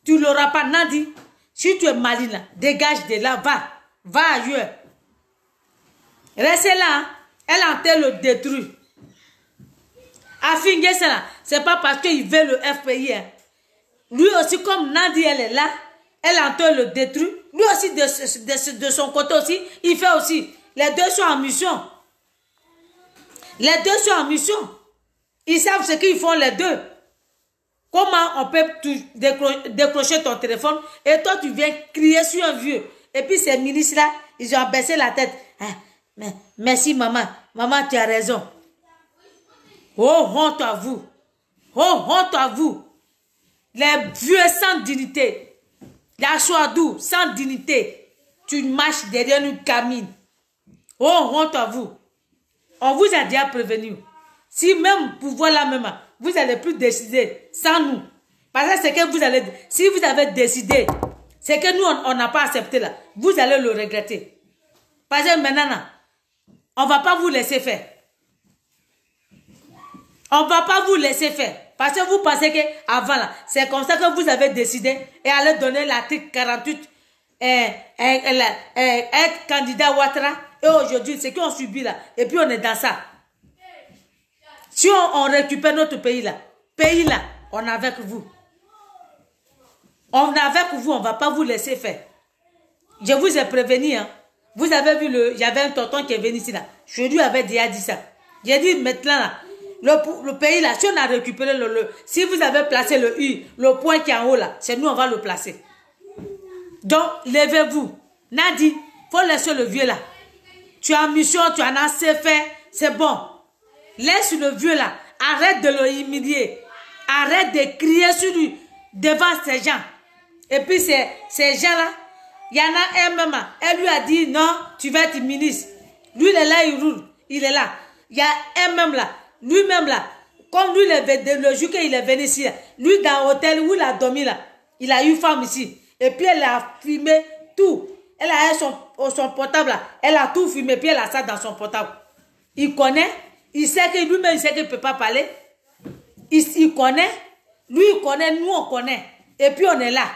Tu ne l'auras pas, Nadi. Si tu es maligne là, dégage de là, va ailleurs. Restez là, hein. Elle a entendu le détruire. Afingé ça là, c'est pas parce qu'il veut le FPI. Hein. Lui aussi, comme Nadi, elle est là, elle entend le détruire. Lui aussi, de son côté aussi, il fait aussi. Les deux sont en mission. Les deux sont en mission. Ils savent ce qu'ils font les deux. Comment on peut décrocher ton téléphone et toi, tu viens crier sur un vieux. Et puis ces milices-là, ils ont baissé la tête. Ah, merci, maman. Maman, tu as raison. Oh, honte à vous. Oh, honte à vous. Les vieux sans dignité. La Chouadou sans dignité. Tu marches derrière une camine. Oh, honte à vous. On vous a déjà prévenu. Si même pouvoir là même, vous n'allez plus décider sans nous. Parce que c'est que vous allez, si vous avez décidé, c'est que nous, on n'a pas accepté là. Vous allez le regretter. Parce que maintenant, on ne va pas vous laisser faire. On ne va pas vous laisser faire. Parce que vous pensez qu'avant là, c'est comme ça que vous avez décidé et allez donner l'article 48 être candidat Ouattara. Et aujourd'hui, c'est qu'on subit là. Et puis on est dans ça. Si on récupère notre pays là, on est avec vous. On est avec vous, on ne va pas vous laisser faire. Je vous ai prévenu. Hein. Vous avez vu, il y avait un tonton qui est venu ici là. Je lui avais déjà dit ça. J'ai dit maintenant là, le pays là, si on a récupéré si vous avez placé le point qui est en haut là, c'est nous on va le placer. Donc, levez-vous. Nadi, il faut laisser le vieux là. Tu as en mission, tu en as assez fait, c'est bon. Laisse le vieux là. Arrête de le humilier. Arrête de crier sur lui devant ces gens. Et puis ces gens là, Il y en a un même, elle lui a dit non, tu vas être ministre. Lui, il est là, il roule, il est là. Il y a un même là, lui-même là, comme lui, le jour qu'il est venu ici, lui dans l'hôtel où il a dormi là, il a eu femme ici. Et puis elle a filmé tout. Elle a son portable là, elle a tout filmé, puis elle a ça dans son portable. Il connaît, il sait que lui-même, il sait qu'il ne peut pas parler. Il connaît, lui il connaît, nous on connaît. Et puis on est là.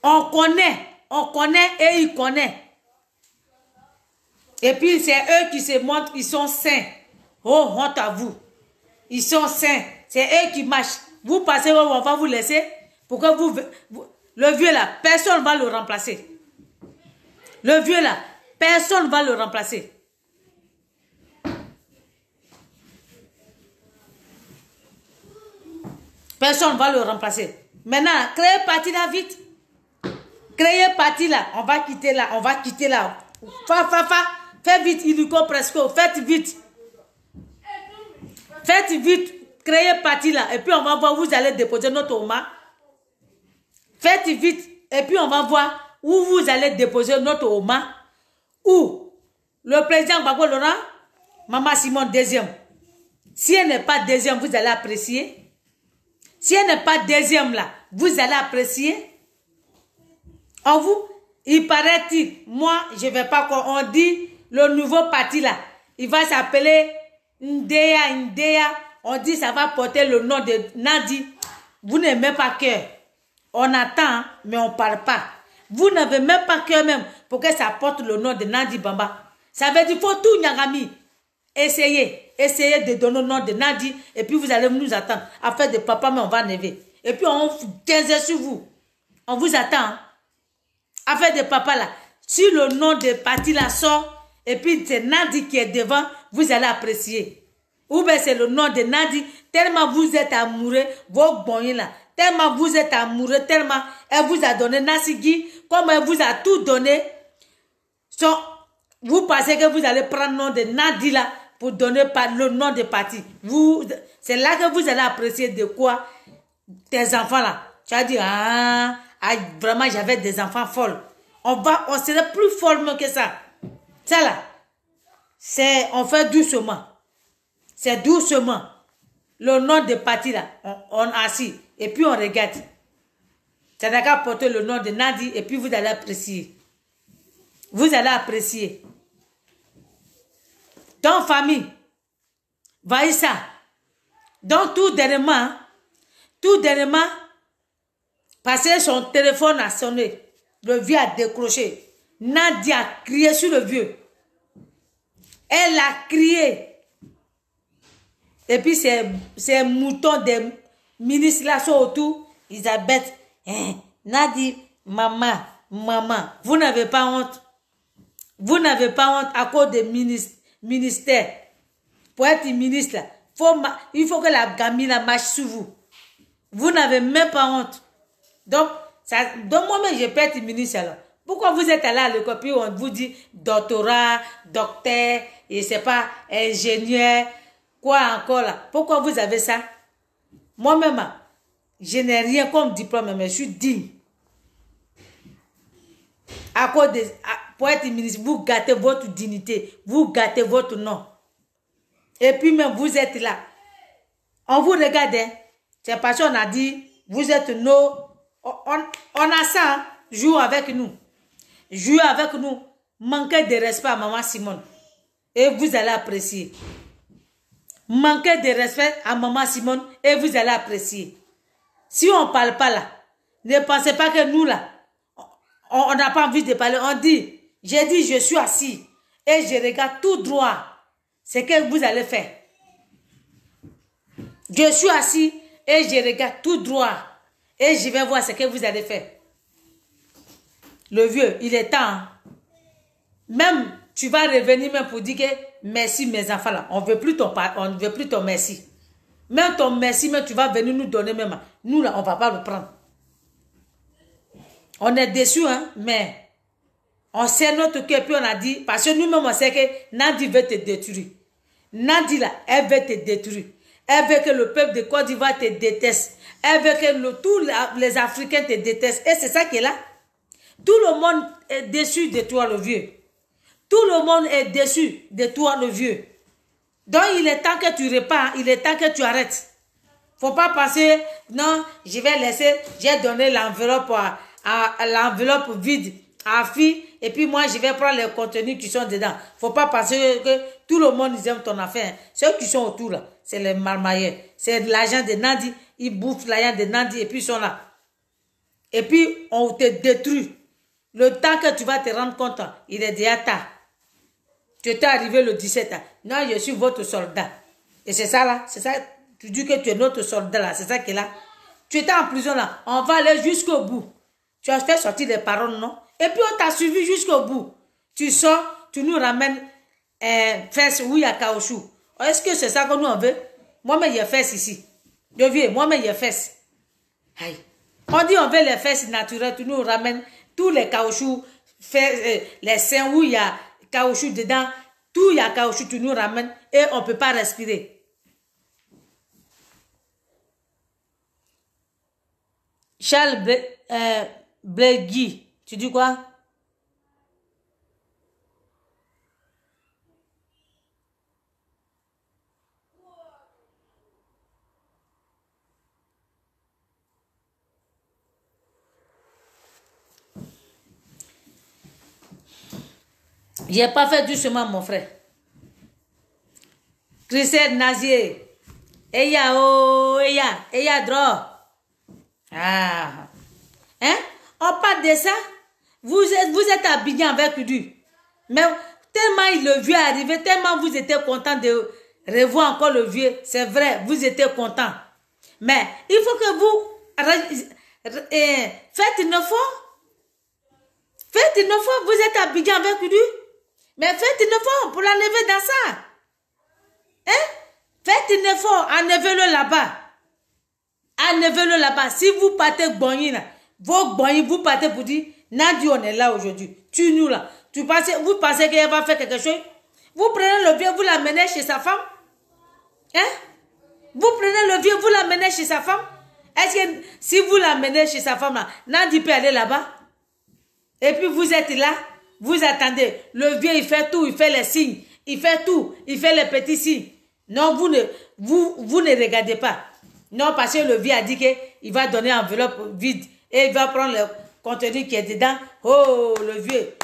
On connaît et il connaît. Et puis c'est eux qui se montrent, ils sont saints. Oh, honte à vous. Ils sont saints. C'est eux qui marchent. Vous passez, on va vous laisser. Pour que vous... Le vieux là, personne ne va le remplacer. Le vieux là, personne ne va le remplacer. Personne ne va le remplacer. Maintenant, créez parti là vite. Créez parti là. On va quitter là. On va quitter là. Faites vite, illico presque. Faites vite. Faites vite. Créez parti là. Et puis on va voir, vous allez déposer notre Oma. Faites vite. Et puis on va voir où vous allez déposer notre Oma. Où le président Gbagbo Laurent, Maman Simon deuxième. Si elle n'est pas deuxième, vous allez apprécier. Si elle n'est pas deuxième là, vous allez apprécier. En vous, il paraît-il, moi, je ne vais pas, on dit, le nouveau parti là, il va s'appeler Ndea. On dit ça va porter le nom de Nadi. Vous n'avez même pas cœur. On attend, mais on ne parle pas. Vous n'avez même pas cœur même pour que ça porte le nom de Nadi Bamba. Ça veut dire qu'il faut tout, Nyangami. Essayez de donner le nom de Nadi et puis vous allez nous attendre. Afin de papa, mais on va enlever. Et puis on gagne sur vous. On vous attend. Afin de papa là. Si le nom de parti là sort et puis c'est Nadi qui est devant, vous allez apprécier. Ou bien c'est le nom de Nadi. Tellement vous êtes amoureux, vos bons là. Tellement vous êtes amoureux, tellement elle vous a donné Nasigi, comme elle vous a tout donné. Vous pensez que vous allez prendre le nom de Nadi là pour donner le nom de parti. C'est là que vous allez apprécier de quoi tes enfants là. Tu vas dire, vraiment j'avais des enfants folles. On serait plus folle que ça. Ça là, on fait doucement. C'est doucement. Le nom de parti là, on assis. Et puis on regarde. Ça n'a qu'à porter le nom de Nadi et puis vous allez apprécier. Vous allez apprécier. Dans famille, Vaïssa, donc tout dernièrement, parce que son téléphone a sonné, le vieux a décroché. Nadia a crié sur le vieux. Elle a crié. Et puis ces moutons des ministres là sont autour. Elisabeth, Nadi, maman, vous n'avez pas honte. Vous n'avez pas honte à cause des ministères. Pour être ministre, là, il faut que la gamine la marche sur vous. Vous n'avez même pas honte. Donc moi-même, je peux être ministre alors. Pourquoi vous êtes allé à l'école puis on vous dit doctorat, docteur, et c'est pas ingénieur, quoi encore là? Pourquoi vous avez ça? Moi-même, je n'ai rien comme diplôme, mais je suis digne. À cause de, pour être ministre, vous gâtez votre dignité, vous gâtez votre nom. Et puis même vous êtes là. On vous regarde, hein? C'est parce qu'on a dit, vous êtes nos... On a ça, hein? Jouez avec nous. Jouez avec nous. Manquez de respect à Maman Simone. Et vous allez apprécier. Manquez de respect à Maman Simone et vous allez apprécier. Si on ne parle pas là, ne pensez pas que nous là, on n'a pas envie de parler. On dit, j'ai dit je suis assis et je regarde tout droit. C'est ce que vous allez faire. Je suis assis et je regarde tout droit. Et je vais voir ce que vous allez faire. Le vieux, il est temps. Hein? Même, tu vas revenir même pour dire que merci mes enfants là. On ne veut plus ton merci. Même ton merci, même tu vas venir nous donner même. Nous là, on ne va pas le prendre. On est déçus, hein, mais on sait notre cœur, puis on a dit, parce que nous-mêmes on sait que Nadi veut te détruire. Nadi là, elle veut te détruire. Elle veut que le peuple de Côte d'Ivoire te déteste. Elle veut que tous les Africains te détestent. Et c'est ça qui est là. Tout le monde est déçu de toi, le vieux. Tout le monde est déçu de toi, le vieux. Donc, il est temps que tu répares. Il est temps que tu arrêtes. Faut pas passer, non, je vais laisser, j'ai donné l'enveloppe à l'enveloppe vide à la fille, et puis moi, je vais prendre les contenus qui sont dedans. Faut pas passer que tout le monde aime ton affaire. Ceux qui sont autour, là, c'est les marmailleurs. C'est l'agent de Nandi. Ils bouffent l'agent de Nandi, et puis ils sont là. Et puis, on te détruit. Le temps que tu vas te rendre compte, il est déjà tard. Tu étais arrivé le 17 ans. Non, je suis votre soldat. Et c'est ça là, c'est ça. Tu dis que tu es notre soldat là, c'est ça qui est là. Tu étais en prison là, on va aller jusqu'au bout. Tu as fait sortir des paroles, non? Et puis on t'a suivi jusqu'au bout. Tu sors, tu nous ramènes fesses où il y a caoutchouc. Est-ce que c'est ça que nous on veut? Moi-même, il y a fesses ici. Je viens, moi-même, il y a fesses. Aïe. On dit on veut les fesses naturelles, tu nous ramènes tous les caoutchoucs, les seins où il y a caoutchouc dedans, tout il y a caoutchouc, tu nous ramènes et on ne peut pas respirer. Charles Blégui, tu dis quoi? J'ai pas fait doucement, mon frère. Christelle Nazier. Eya, oh, eya, draw. Ah. Hein? On parle de ça. Vous êtes habillés avec lui. Mais tellement le vieux est arrivé, tellement vous étiez content de revoir encore le vieux. C'est vrai, vous étiez content. Mais il faut que vous faites une fois. Faites une fois, vous êtes habillés avec lui. Mais faites une fois pour l'enlever dans ça. Hein? Faites une effort, enlevez-le là-bas. Enlevez-le là-bas. Si vous partez Gbonyi, vos Gbonyi, vous partez pour dire, Nadi, on est là aujourd'hui. Tu nous là. Vous pensez qu'elle va faire quelque chose? Vous prenez le vieux, vous l'amenez chez sa femme? Hein? Vous prenez le vieux, vous l'amenez chez sa femme? Est-ce que si vous l'amenez chez sa femme là, Nadi peut aller là-bas? Et puis vous êtes là, vous attendez. Le vieux, il fait tout, il fait les signes. Il fait tout, il fait les petits signes. Non, vous ne regardez pas. Non, parce que le vieux a dit qu'il va donner une enveloppe vide et il va prendre le contenu qui est dedans. Oh, le vieux,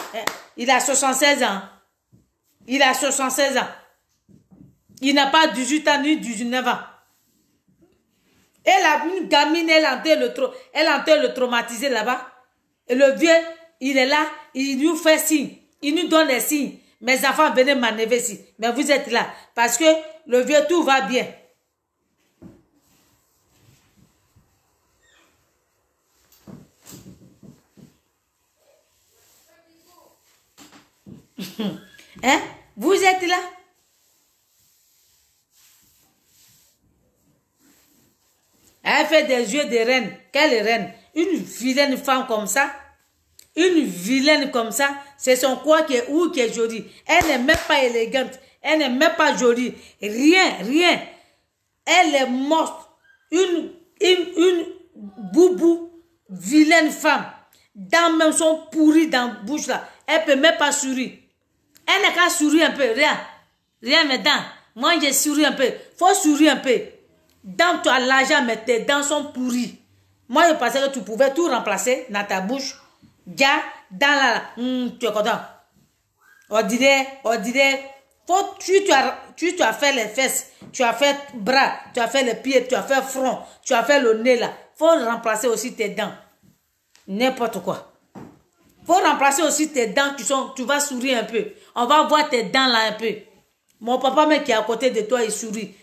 il a 76 ans. Il a 76 ans. Il n'a pas 18 ans ni 19 ans. Et une gamine, elle est en train de le traumatiser là-bas. Et le vieux, il est là, il nous fait signe. Il nous donne des signes. Mes enfants, venez m'enlever ici. Mais vous êtes là. Parce que le vieux, tout va bien. Hein? Vous êtes là? Elle fait des yeux de reine. Quelle reine? Une vilaine femme comme ça. Une vilaine comme ça. C'est son quoi qui est jolie. Elle n'est même pas élégante. Elle n'est même pas jolie. Rien, rien. Elle est morte. Une boubou, vilaine femme. Dents même sont pourries dans la bouche là. Elle peut même pas sourire. Elle n'a qu'à sourire un peu. Rien. Rien, mes dents. Moi, j'ai souri un peu. Faut sourire un peu. Dans tu as l'argent, mais tes dents sont pourries. Moi, je pensais que tu pouvais tout remplacer dans ta bouche. Déjà, dans la... tu es content. On dirait... Faut, tu as fait les fesses, tu as fait bras, tu as fait les pieds, tu as fait front, tu as fait le nez là. Faut remplacer aussi tes dents. N'importe quoi. Faut remplacer aussi tes dents tu vas sourire un peu. On va voir tes dents là un peu. Mon papa même qui est à côté de toi, il sourit.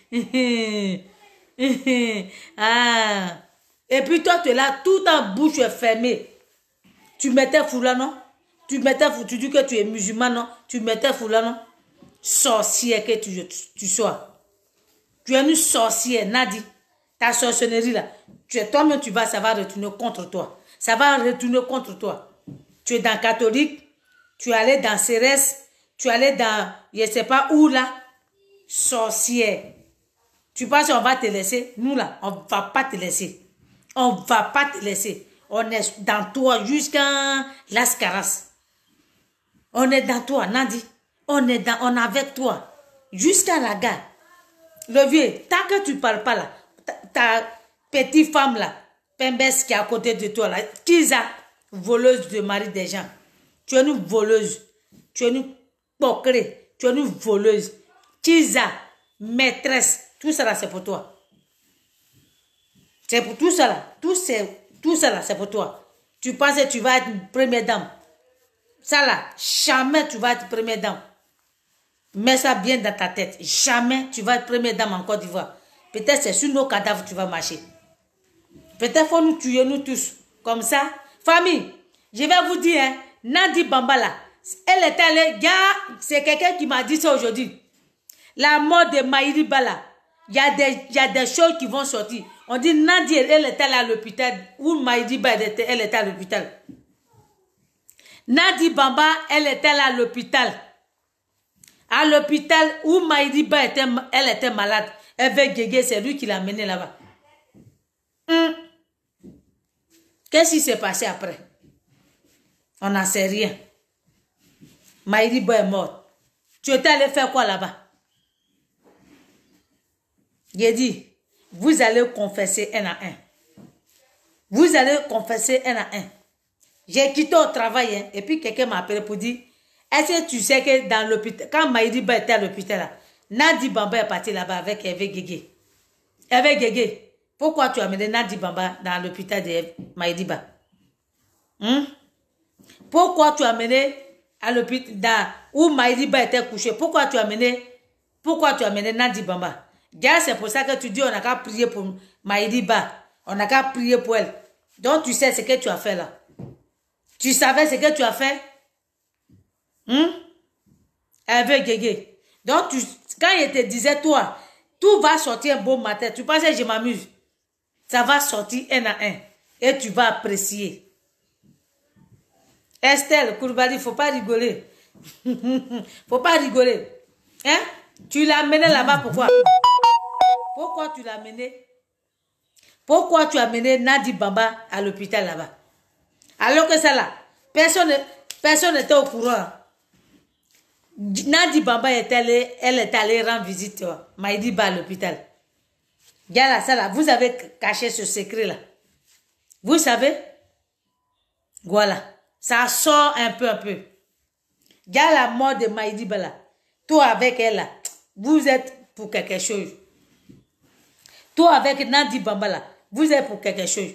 Ah. Et puis toi, tu es là, toute ta bouche est fermée. Tu mettais foulard, non? Tu dis que tu es musulman, non? Tu mettais foulard, non? Sorcière que tu sois. Tu es une sorcière, Nadi. Ta sorcellerie là. Toi-même, ça va retourner contre toi. Ça va retourner contre toi. Tu es dans catholique, tu es allé dans Cérès, tu es allé dans, je ne sais pas où là. Sorcière. Tu penses qu'on va te laisser? Nous là, on ne va pas te laisser. On ne va pas te laisser. On est dans toi jusqu'à l'Ascaras. On est dans toi, Nadi. On est avec toi jusqu'à la gare. Le vieux, tant que tu ne parles pas là, ta petite femme là, Pembès qui est à côté de toi là, Kiza, voleuse de mari des gens. Tu es une voleuse. Tu es une pocrée. Tu es une voleuse. Kiza, maîtresse. Tout ça là, c'est pour toi. C'est pour tout ça là. Tout ça là, c'est pour toi. Tu penses que tu vas être une première dame. Ça là, jamais tu vas être première dame. Mets ça bien dans ta tête. Jamais tu vas être première dame en Côte d'Ivoire. Peut-être c'est sur nos cadavres que tu vas marcher. Peut-être faut nous tuer nous tous. Comme ça. Famille, je vais vous dire, hein, Nadi Bamba là, elle est allée, c'est quelqu'un qui m'a dit ça aujourd'hui. La mort de Maïri Bala, il y a des choses qui vont sortir. On dit Nadi, elle est allée à l'hôpital. Ou Maïri Bala, elle était à l'hôpital. Nadi Bamba, elle était allée à l'hôpital. À l'hôpital où Maïri Bala elle était malade. Elle veut guéguer, c'est lui qui l'a menée là-bas. Qu'est-ce qui s'est passé après? On n'en sait rien. Maïri Bala est morte. Tu étais allé faire quoi là-bas? J'ai dit, vous allez confesser un à un. Vous allez confesser un à un. J'ai quitté au travail, hein, et puis quelqu'un m'a appelé pour dire, est-ce que tu sais que dans l'hôpital, quand Maïri Bala était à l'hôpital, là, Nadi Bamba est parti là-bas avec Hervé Guégué. Hervé Guégué, pourquoi tu as amené Nadi Bamba dans l'hôpital de Maïri Bala? Pourquoi tu as amené à l'hôpital où Maïri Bala était couché? Pourquoi tu as amené Nadi Bamba? C'est pour ça que tu dis on n'a qu'à prier pour Maïri Bala. On n'a qu'à prier pour elle. Donc tu sais ce que tu as fait là. Tu savais ce que tu as fait? Hervé Guégué. Donc quand il te disait toi, tout va sortir un beau matin. Tu penses que je m'amuse? Ça va sortir un à un. Et tu vas apprécier. Estelle Koulibaly, il ne faut pas rigoler. Faut pas rigoler. Hein? Tu l'as amené là-bas, pourquoi? Pourquoi tu l'as amené? Pourquoi tu as amené Nadi Bamba à l'hôpital là-bas? Alors que ça là, personne n'était au courant. Nadi Bamba elle est allée rendre visite à Maïri Bala à l'hôpital. Là, ça là, vous avez caché ce secret là. Vous savez? Voilà. Ça sort un peu. Regarde la mort de Maïri Bala. Toi avec elle là, vous êtes pour quelque chose. Toi avec Nadi Bamba là, vous êtes pour quelque chose.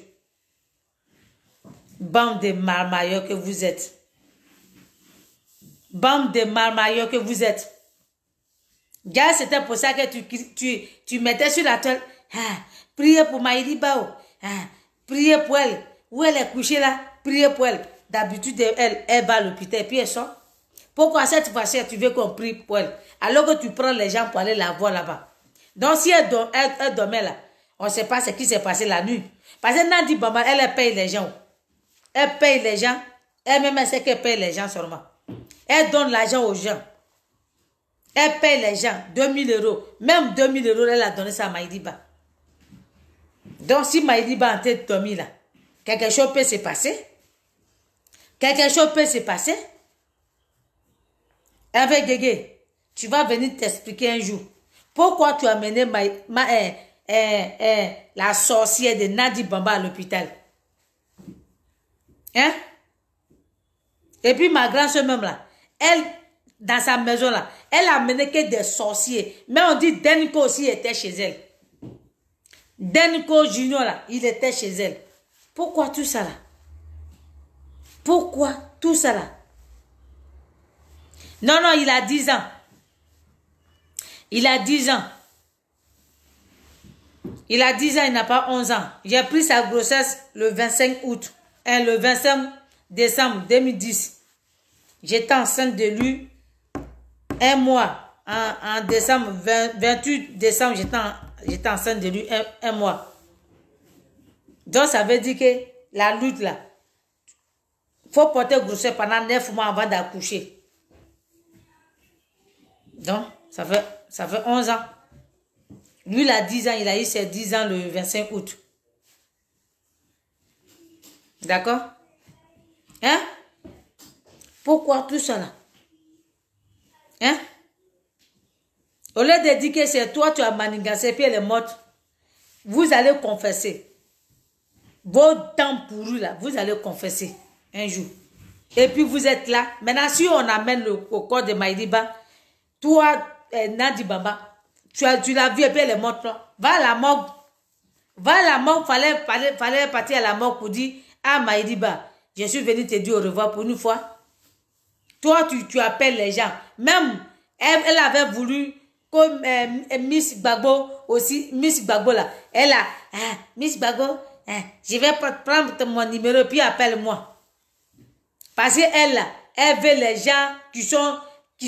Bande de marmailleurs que vous êtes. Bande de marmailleurs que vous êtes. Regarde, c'était pour ça que tu mettais sur la toile. Priez pour Maïri Bala. Priez pour elle. Où elle est couchée là, priez pour elle. D'habitude, elle va à l'hôpital et puis elle sort. Pourquoi cette fois-ci, tu veux qu'on prie pour elle? Alors que tu prends les gens pour aller la voir là-bas. Donc, si elle dormait là, on ne sait pas ce qui s'est passé la nuit. Parce que Nadi Bamba, elle paye les gens. Elle paye les gens. Elle-même, elle sait qu'elle paye les gens seulement. Elle donne l'argent aux gens. Elle paye les gens 2000 €. Même 2000 €, elle a donné ça à Maïri Bala. Donc, si Maïri Bala est en train de dormir là, quelque chose peut se passer. Quelque chose peut se passer. Avec Guégué, tu vas venir t'expliquer un jour. Pourquoi tu as mené la sorcière de Nadi Bamba à l'hôpital? Hein? Et puis ma grand-soeur même là, elle, dans sa maison là, elle a mené que des sorciers. Mais on dit Denko aussi était chez elle. Denko Junior là, il était chez elle. Pourquoi tout ça là? Pourquoi tout ça là? Non, il a 10 ans. Il a 10 ans. Il a 10 ans, il n'a pas 11 ans. J'ai pris sa grossesse le 25 août. Le 25 décembre 2010. J'étais enceinte de lui un mois. En décembre, 28 décembre, j'étais enceinte de lui un mois. Donc, ça veut dire que la lutte là, il faut porter grossesse pendant 9 mois avant d'accoucher. Donc, ça fait 11 ans. Lui, il a 10 ans, il a eu ses 10 ans le 25 août. D'accord? Hein? Pourquoi tout ça là? Hein? Au lieu de dire que c'est toi, tu as manigancé, puis elle est morte, vous allez confesser. Vos dents pourries là, vous allez confesser un jour. Et puis vous êtes là. Maintenant, si on amène le corps de Maïdiba, toi, Nadi Baba, tu l'as vu et puis elle est morte là. Va à la morgue. Va à la morgue, fallait partir à la morgue pour dire, ah Maïdiba, je suis venu te dire au revoir pour une fois. Toi, tu appelles les gens. Même, elle avait voulu, comme Miss Gbagbo aussi, Miss Gbagbo là, elle a, Miss Gbagbo, je vais prendre mon numéro puis appelle-moi. Parce qu'elle, elle veut les gens qui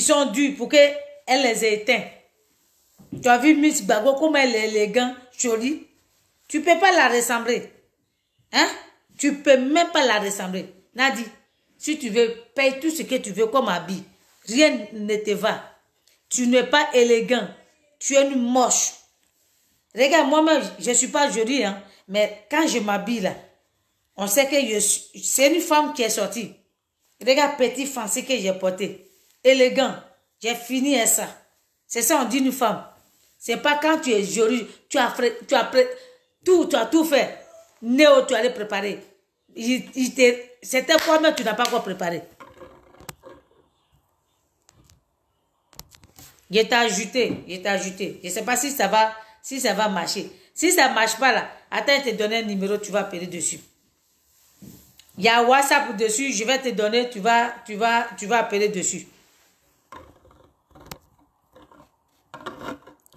sont durs pour qu'elle les ait éteints. Tu as vu Miss Gbagbo, comment elle est élégante, jolie. Tu ne peux pas la ressembler. Hein? Tu ne peux même pas la ressembler. Nadi, si tu veux, paye tout ce que tu veux comme habit. Rien ne te va. Tu n'es pas élégant. Tu es une moche. Regarde, moi-même, je ne suis pas jolie, hein, mais quand je m'habille là, on sait que c'est une femme qui est sortie. Regarde, petit fancy que j'ai porté. Élégant. J'ai fini à ça. C'est ça, on dit une femme. C'est pas quand tu es jolie, tu as tout fait. Néo, tu allais préparer. C'était quoi même tu n'as pas encore préparé. Je t'ai ajouté. Je ne sais pas si ça va marcher. Si ça ne marche pas là, attends, je te donner un numéro, tu vas appeler dessus. Il y a WhatsApp dessus, je vais te donner, tu vas appeler dessus.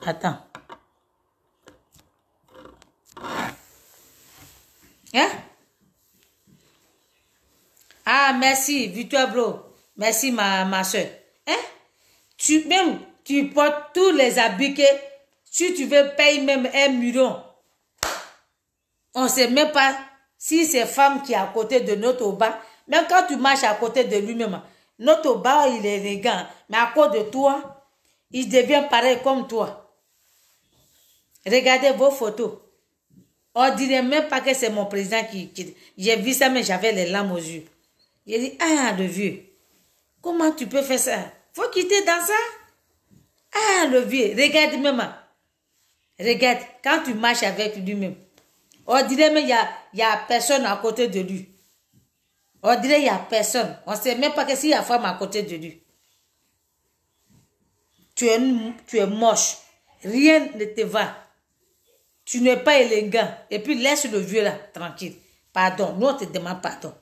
Attends. Hein? Ah, merci, Victoire Bro. Merci, ma soeur. Hein? Tu portes tous les habits que, si tu veux payer même 1 million. On ne sait même pas si c'est femme qui est à côté de notre Oba. Même quand tu marches à côté de lui-même, notre Oba, il est élégant. Mais à cause de toi, il devient pareil comme toi. Regardez vos photos. On dirait même pas que c'est mon président qui... J'ai vu ça, mais j'avais les larmes aux yeux. J'ai dit, ah, le vieux, comment tu peux faire ça? Faut quitter dans ça. Ah, le vieux, regarde même. Regarde, quand tu marches avec lui-même, on dirait même il y a personne à côté de lui. On dirait il n'y a personne. On ne sait même pas que s'il y a femme à côté de lui. Tu es moche. Rien ne te va. Tu n'es pas élégant. Et puis laisse le vieux là, tranquille. Pardon. Nous, on te demande pardon.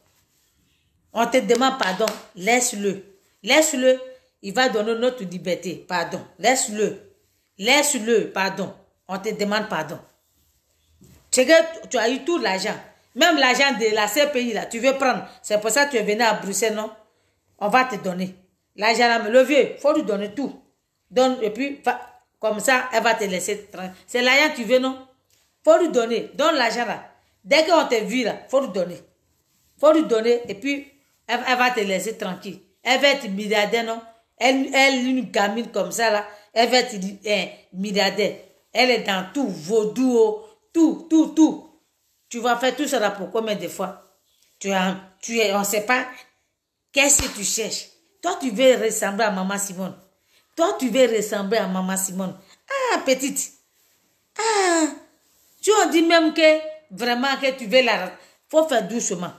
On te demande pardon. Laisse-le. Laisse-le. Il va donner notre liberté. Pardon. Laisse-le. Laisse-le. Pardon. On te demande pardon. Tu as eu tout l'argent. Même l'argent de la CPI là, tu veux prendre. C'est pour ça que tu es venu à Bruxelles, non? On va te donner. L'argent là, mais le vieux, il faut lui donner tout. Donne, et puis, comme ça, elle va te laisser tranquille. C'est l'argent que tu veux, non? Il faut lui donner. Donne l'argent là. Dès qu'on te vu là, il faut lui donner. Il faut lui donner et puis, elle va te laisser tranquille. Elle va être milliardaire, non? Elle, une gamine comme ça là, elle va être milliardaire. Elle est dans tout, vaudou, tout. Tu vas faire tout ça là pour combien de fois? On ne sait pas qu'est-ce que tu cherches. Toi, tu veux ressembler à Maman Simone. Toi, tu veux ressembler à Maman Simone. Ah, petite. Ah, tu en dis même que vraiment que tu veux la... faut faire doucement.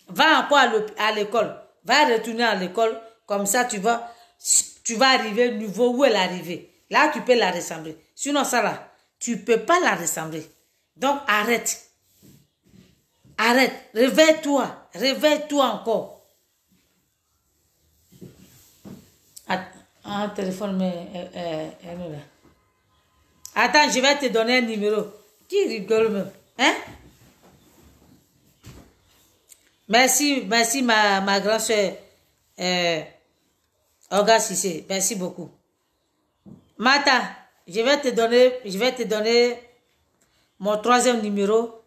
Va encore à l'école. Va retourner à l'école. Comme ça, tu vas arriver au niveau où elle est arrivée. Là, tu peux la ressembler. Sinon, ça là, tu ne peux pas la ressembler. Donc, arrête. Arrête. Réveille-toi. Réveille-toi encore. Un téléphone, mais elle est là. Attends, je vais te donner un numéro. Qui rigole même? Hein? Merci, ma grande soeur. Olga Sissé. Merci beaucoup. Martha, je vais te donner mon 3e numéro.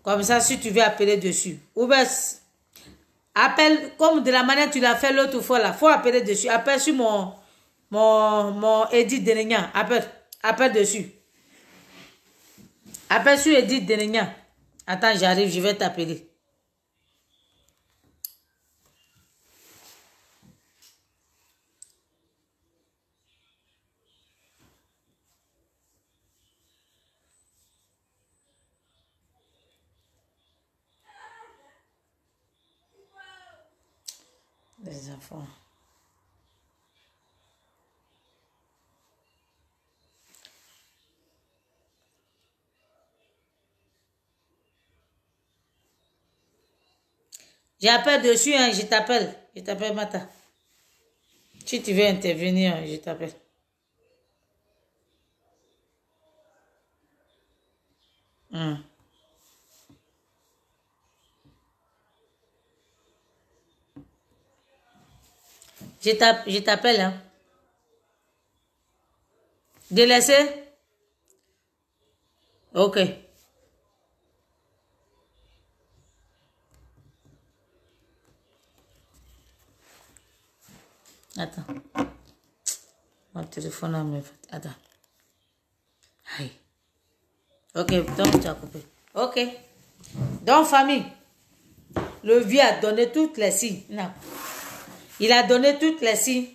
Comme ça, si tu veux appeler dessus. Ou bien, appelle, comme de la manière tu l'as fait l'autre fois là. Faut appeler dessus. Appelle sur mon Edith Denegnan. Appelle dessus. Appelle sur Edith Denegnan. Attends, j'arrive, je vais t'appeler. Les enfants. J'appelle dessus, hein, je t'appelle. Je t'appelle, Mata. Si tu veux intervenir, je t'appelle. Je t'appelle, hein. Délaissé? Ok. Attends. Mon téléphone a me fait. Attends. Aïe. Ok, donc tu as coupé. Ok. Donc, famille, le vieux a donné toutes les signes. Non. Il a donné toutes les signes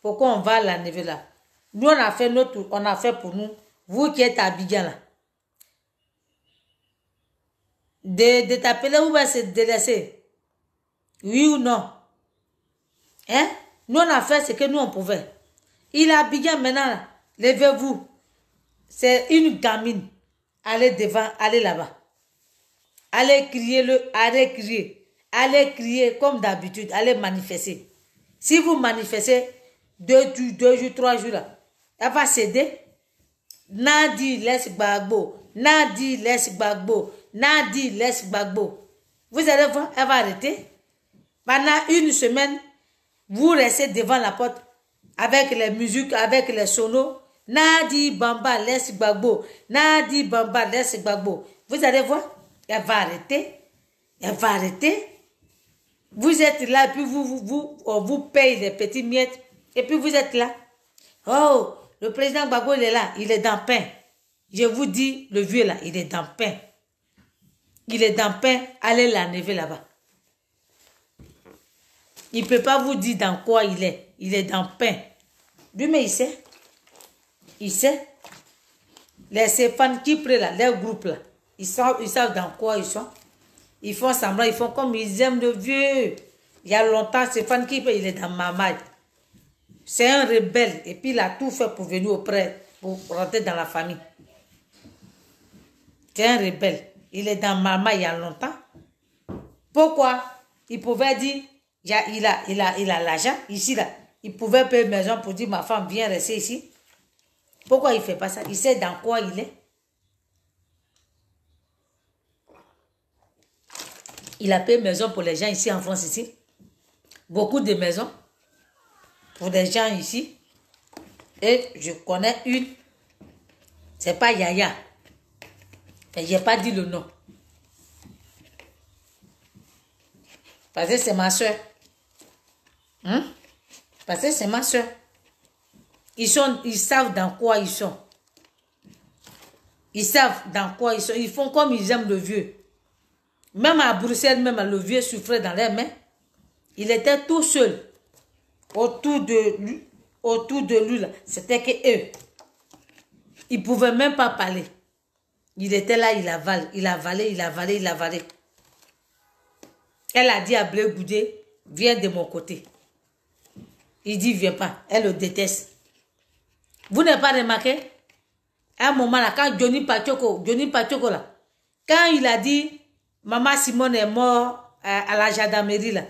pour qu'on va à la neve là. Nous, on a fait notre, on a fait pour nous. Vous qui êtes à Abidjan là. De t'appeler ou va se délaisser? Oui ou non? Hein? Nous, on a fait ce que nous, on pouvait. Il a Abidjan maintenant là. Levez-vous. C'est une gamine. Allez devant, allez là-bas. Allez crier, allez crier comme d'habitude, allez manifester. Si vous manifestez 2 jours, 3 jours là, elle va céder. Nadi laisse Gbagbo, Nadi laisse Gbagbo, Nadi laisse Gbagbo. Vous allez voir, elle va arrêter. Pendant une semaine, vous restez devant la porte avec les musiques, avec les sonos. Nadi Bamba laisse Gbagbo, Nadi Bamba laisse Gbagbo. Vous allez voir, elle va arrêter. Elle va arrêter. Vous êtes là, puis vous payez les petits miettes. Et puis vous êtes là. Oh, le président Gbagbo, il est là. Il est dans le pain. Je vous dis, le vieux là, il est dans le pain. Il est dans le pain. Allez l'enlever là-bas. Il ne peut pas vous dire dans quoi il est. Il est dans le pain. Lui, mais il sait. Il sait. Les fans qui prennent là, les groupes là, ils savent dans quoi ils sont. Ils font semblant, ils font comme ils aiment le vieux. Il y a longtemps, ces fans qui prennent, il est dans Mamad. C'est un rebelle. Et puis il a tout fait pour venir auprès, pour rentrer dans la famille. C'est un rebelle. Il est dans Mamad il y a longtemps. Pourquoi? Il pouvait dire, il a l'argent ici là. Il pouvait payer une maison pour dire ma femme viens rester ici. Pourquoi il ne fait pas ça? Il sait dans quoi il est. Il a payé une maison pour les gens ici en France ici. Beaucoup de maisons pour des gens ici. Et je connais une. C'est pas Yaya. Et je n'ai pas dit le nom. Parce que c'est ma soeur. Parce que c'est ma soeur. Ils savent dans quoi ils sont. Ils savent dans quoi ils sont. Ils font comme ils aiment le vieux. Même à Bruxelles, même le vieux souffrait dans les mains. Il était tout seul. Autour de lui, c'était que eux. Il ne pouvait même pas parler. Il était là, il avalait. Elle a dit à Blé Goudé, viens de mon côté. Il dit, viens pas. Elle le déteste. Vous n'avez pas remarqué? À un moment là, quand Johnny Pachoko là, quand il a dit, Maman Simone est morte à la gendarmerie là,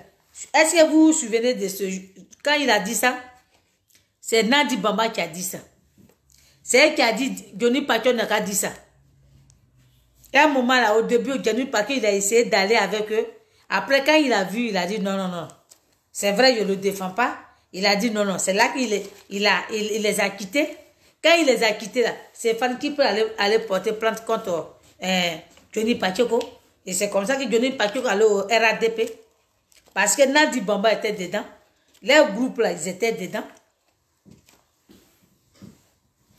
est-ce que vous vous souvenez de ce... Quand il a dit ça, c'est Nadi Bamba qui a dit ça. C'est elle qui a dit, Johnny Pachoko n'a pas dit ça. À un moment là, au début, Johnny Pachoko, il a essayé d'aller avec eux. Après, quand il a vu, il a dit, non. C'est vrai, je ne le défends pas. Il a dit non. C'est là qu'il les a quittés. Quand il les a quittés, là, c'est Fan qui peut aller porter plainte contre Johnny Pachoko. Et c'est comme ça que Johnny Pachoko allait au RADP. Parce que Nadi Bamba était dedans. Les groupes, là, ils étaient dedans.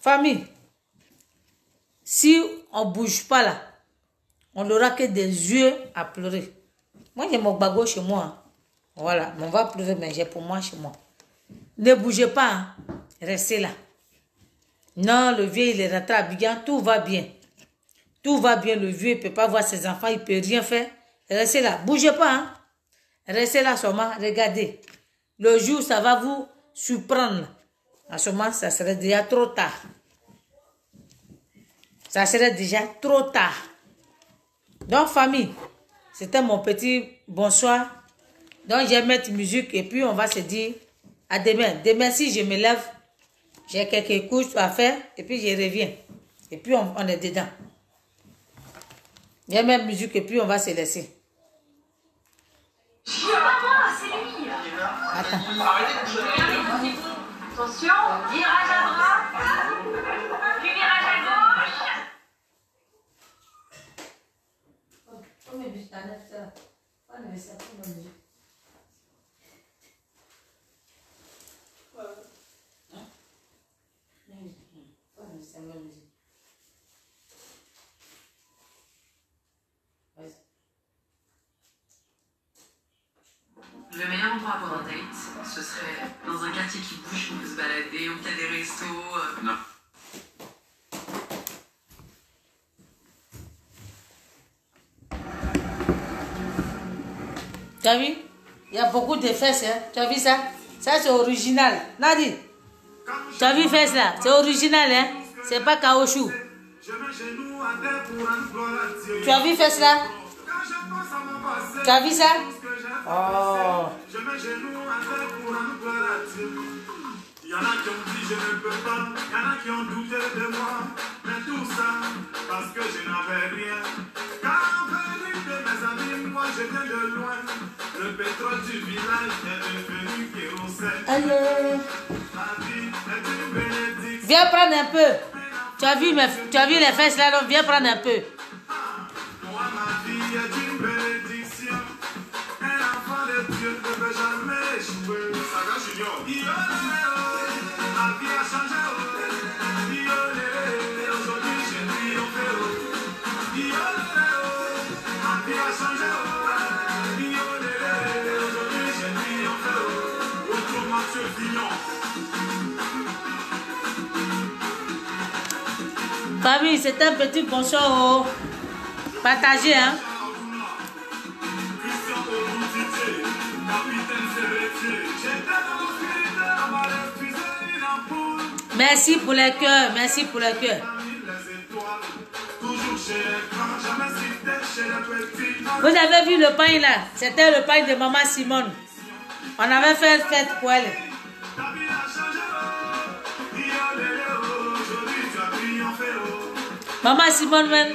Famille, si on ne bouge pas là, on n'aura que des yeux à pleurer. Moi, j'ai mon bagot chez moi. Voilà, on va pleurer, mais j'ai pour moi chez moi. Ne bougez pas, hein. Restez là. Non, le vieux, il est rentré à Abidjan, tout va bien. Tout va bien, le vieux, il ne peut pas voir ses enfants, il ne peut rien faire. Restez là, bougez pas, hein. Restez là seulement, regardez. le jour, ça va vous surprendre. En ce moment, ça serait déjà trop tard. Ça serait déjà trop tard. Donc, famille, c'était mon petit bonsoir. Donc, je vais mettre musique et puis on va se dire à demain. Demain, si je me lève, j'ai quelques couches à faire et puis je reviens. Et puis, on est dedans. Je vais mettre musique et puis on va se laisser. Attends. Attention, virage à droite, puis virage à gauche. Le meilleur endroit pour un date, ce serait dans un quartier qui bouge, on peut se balader, on peut des restos. Non. Tu as vu? Il y a beaucoup de fesses. Hein? Tu as vu ça? Ça, c'est original. Nadi, tu as vu fesses là? C'est original. Hein? C'est pas caoutchouc. Tu as vu fesses là? Tu as vu ça? Oh. Il y en a qui ont dit je ne peux pas, il y en a qui ont douté de moi, mais tout ça parce que je n'avais rien. Car venu de mes amis, moi je viens de loin. Le pétrole du village est devenu kérosène. Ma vie est une bénédiction. Viens prendre un peu. Tu as vu les fesses là, donc viens prendre un peu. Moi ma vie est une bénédiction. Un enfant de Dieu ne peut jamais échouer. Saga Junior. Ma vie a changé. Aujourd'hui j'ai triomphé. Ma vie a changé. Aujourd'hui j'ai triomphé. Autour Mathieu Vignon. Famille, c'est un petit bonsoir. Partagez, hein. Merci pour les cœurs, merci pour les cœurs. Vous avez vu le pain là? C'était le pain de maman Simone. On avait fait une fête pour elle. Maman Simone, même.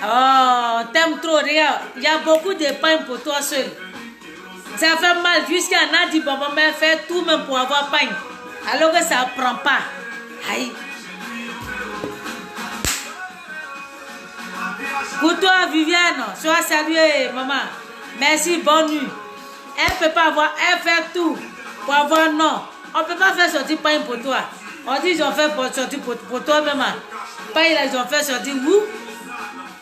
Oh, t'aimes trop, regarde. Il y a beaucoup de pain pour toi seul. Ça fait mal jusqu'à Nadi Baba m'a fait tout même pour avoir pain. Alors que ça ne prend pas. Aïe. Pour toi, Viviane, sois saluée, maman. Merci, bonne nuit. Elle ne peut pas avoir, elle fait tout pour avoir non. On ne peut pas faire sortir pain pour toi. On dit qu'ils ont fait pour sortir pour toi, maman. Pain, là, ils ont fait sortir vous.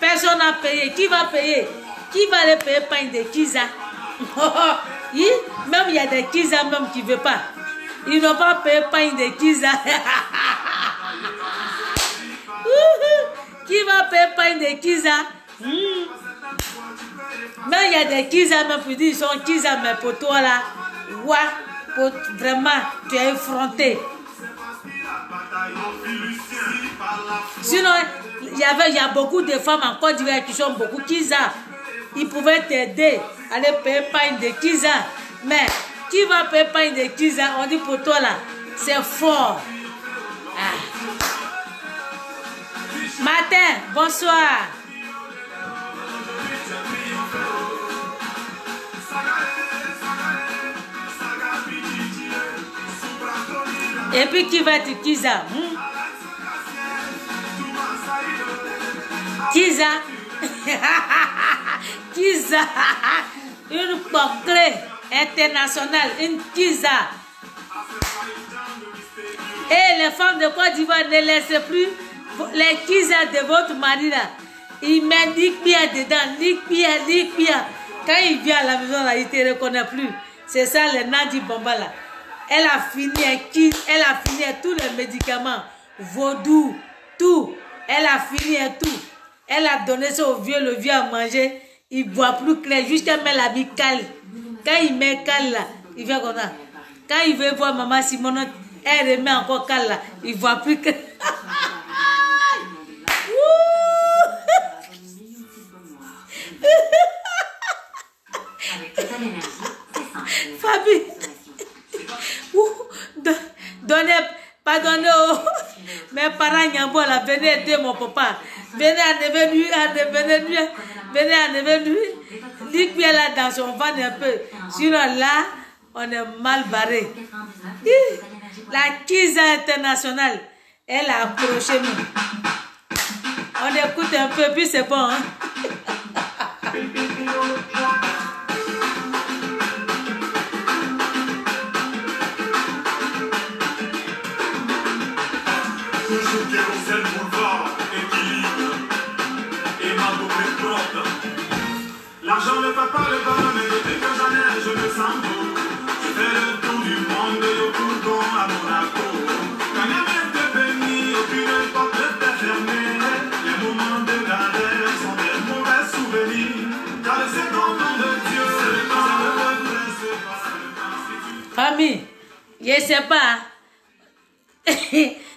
Personne n'a payé. Qui va payer? Qui va aller payer pain de Kiza? Même il y a des Kiza même qui ne veulent pas. Ils n'ont pas payé pain de Kiza. Qui va payer pain de Kiza? Même il y a des Kiza même pour dire ils sont Kiza, mais pour toi là, ouais, pour vraiment, tu es effronté. Sinon, il y a beaucoup de femmes en Côte d'Ivoire qui sont beaucoup Kiza. Ils pouvaient t'aider à aller payer pain de Kiza. Mais qui va payer pain de Kiza? On dit pour toi là, c'est fort. Ah. Matin, bonsoir. Et puis qui va être Kiza? Kiza. Kiza. Une portrait internationale. Une Kiza. Et les femmes de Côte d'Ivoire ne laissent plus les Kiza de votre mari là. Il met Nikbia dedans. Nikbia. Quand il vient à la maison là, il ne te reconnaît plus. C'est ça le Nadi Bamba là. Elle a fini tous les médicaments, vaudou, tout. Elle a fini tout. Elle a donné ça au vieux, le vieux a mangé. Il ne voit plus clair, jusqu'à mettre la vie cale. Quand il met cale là, il fait comme ça. Quand il veut voir maman Simone, elle remet encore calme là. Il ne voit plus que... Fabi, pardonnez mes parents Nyambo là, venez aider mon papa. Venez enlever lui, venez enlever lui. Lui qui est là dans son ventre un peu. Sinon là, on est mal barré. La Kiza internationale, elle a accroché nous. On écoute un peu, puis c'est bon. Hein? Toujours kérosène, boulevard, équilibre et ma double propre. L'argent ne fait pas le bonheur, mais dès que j'en ai, je me sens beau. Je fais le tour du monde et au Coudon à Monaco. Quand la mer te bénit, aucune porte ne t'est fermée. Les moments de galère sont des mauvais souvenirs. Car le second nom de Dieu, c'est le temps de le pas. Famille, je sais pas.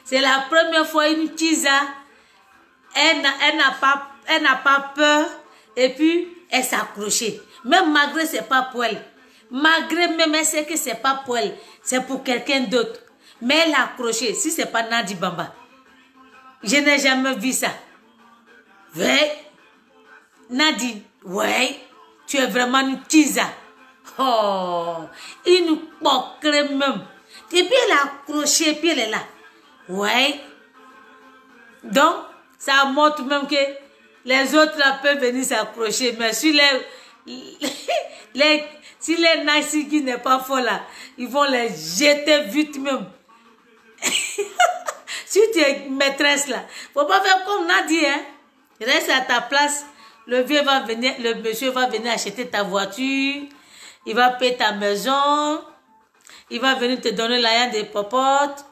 C'est la première fois une Kiza, elle n'a pas peur et puis elle s'est accrochée. Même malgré c'est pas pour elle. Malgré même elle sait que c'est pas pour elle, c'est pour quelqu'un d'autre. Mais elle a accroché. Si c'est pas Nadi Bamba, je n'ai jamais vu ça. Ouais, Nadi, ouais, tu es vraiment une Kiza. Oh, une poquerie même. Et puis elle a accroché, et puis elle est là. Ouais. Donc, ça montre même que les autres là peuvent venir s'accrocher. Mais si les nazis qui n'est pas fort là, ils vont les jeter vite même. Si tu es maîtresse là, faut pas faire comme Nadi, hein. Reste à ta place. Le monsieur va venir acheter ta voiture. Il va payer ta maison. Il va venir te donner l'argent des popotes.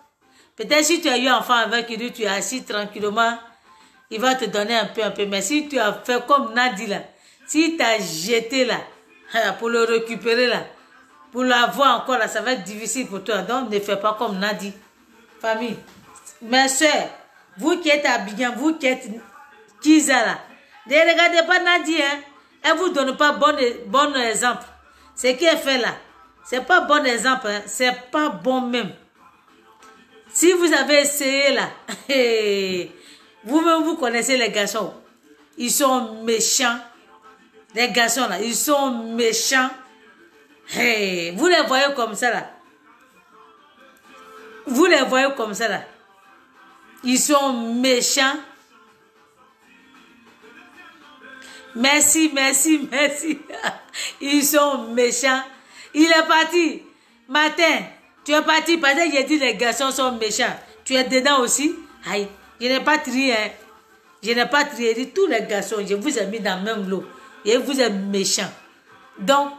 Peut-être si tu as eu un enfant avec lui, tu es assis tranquillement, il va te donner un peu. Mais si tu as fait comme Nadi là, si tu as jeté là, pour le récupérer là, pour l'avoir encore là, ça va être difficile pour toi. Donc ne fais pas comme Nadi. Famille, mes soeurs, vous qui êtes habillés, vous qui êtes Kiza là, ne regardez pas Nadi, hein. Elle ne vous donne pas bon exemple. Ce qu'elle fait là, c'est pas bon exemple, hein. C'est pas bon même. Si vous avez essayé là, vous-même vous connaissez les garçons. Ils sont méchants. Les garçons là, ils sont méchants. Vous les voyez comme ça là. Vous les voyez comme ça là. Ils sont méchants. Merci. Ils sont méchants. Il est parti. Matin. Tu es parti parce que j'ai dit les garçons sont méchants. Tu es dedans aussi? Aïe, je n'ai pas trié. Hein. Je n'ai pas trié. Dit, tous les garçons, je vous ai mis dans le même lot. Et vous êtes méchants. Donc,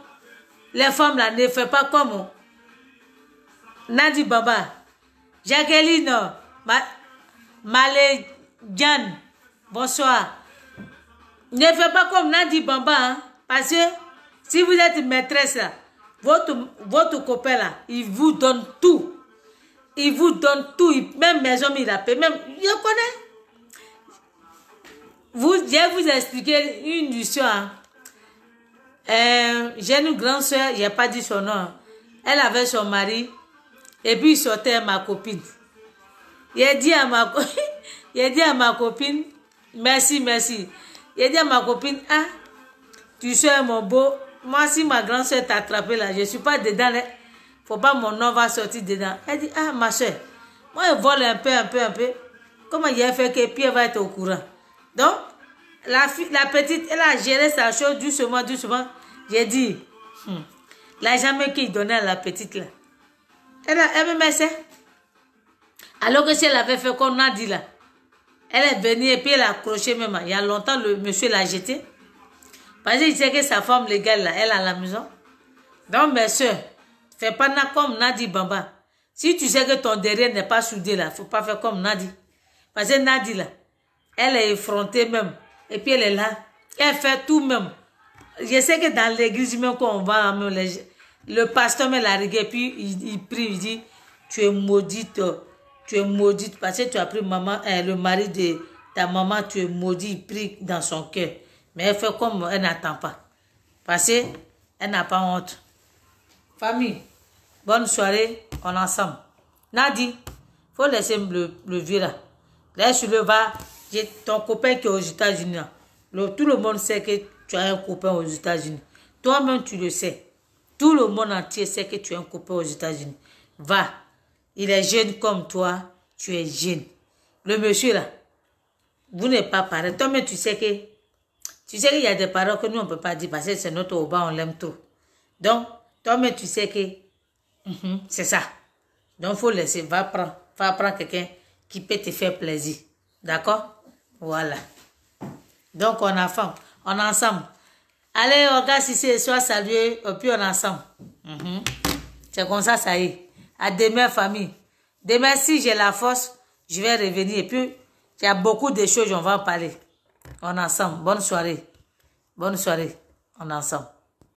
les femmes là, ne faites pas comme Nadi Baba, Jacqueline, Malé, Diane, bonsoir. Ne faites pas comme Nadi Baba. Hein, parce que si vous êtes maîtresse là, votre copain là, il vous donne tout. Il vous donne tout. Même maison, il a payé. Même, je connais. Je vais vous expliquer une histoire. J'ai une grande soeur, je n'ai pas dit son nom. Elle avait son mari. Et puis il sortait ma copine. Il dit à ma copine, merci. Il dit à ma copine, ah, tu sais mon beau. Moi, si ma grande soeur t'a attrapé là, je ne suis pas dedans. Il ne faut pas mon nom va sortir dedans. Elle dit, ah, ma soeur, moi, je vole un peu. Comment il a fait que Pierre va être au courant? Donc, la petite, elle a géré sa chose doucement. J'ai dit, l'argent qu'il donnait à la petite là, elle me met ça. Alors que si elle avait fait comme on a dit là, elle est venue et puis elle a accroché même. Il y a longtemps, le monsieur l'a jeté. Parce qu'il sait que sa femme légale, là, elle est à la maison. Donc, mes soeurs, fais pas comme Nadi Bamba. Si tu sais que ton derrière n'est pas soudé, là, il ne faut pas faire comme Nadi. Parce que Nadi, là, elle est effrontée même. Et puis, elle est là. Elle fait tout même. Je sais que dans l'église, même quand on va, Le pasteur me l'a rigué, puis il prie, il dit, tu es maudite parce que tu as pris maman, le mari de ta maman, tu es maudit, il prie dans son cœur. Mais elle fait comme elle n'attend pas. Parce qu'elle n'a pas honte. Famille, bonne soirée, on est ensemble. Nadi, faut laisser le vieux là. Là, je le va, j'ai ton copain qui est aux États-Unis. Tout le monde sait que tu as un copain aux États-Unis. Toi-même, tu le sais. Tout le monde entier sait que tu as un copain aux États-Unis. Va. Il est jeune comme toi. Tu es jeune. Le monsieur là, vous n'êtes pas pareil. Toi-même, tu sais qu'il y a des paroles que nous, on ne peut pas dire parce que c'est notre Oba, on l'aime trop. Donc, toi-même, tu sais que c'est ça. Donc, il faut laisser. Va prendre quelqu'un qui peut te faire plaisir. D'accord? Voilà. Donc, on a faim. On est ensemble. Allez, regarde si c'est soit salué, et puis on est ensemble. C'est comme ça y est. À demain, famille. Demain, si j'ai la force, je vais revenir. Et puis, il y a beaucoup de choses, on va en parler. On est ensemble. Bonne soirée. Bonne soirée. On est ensemble.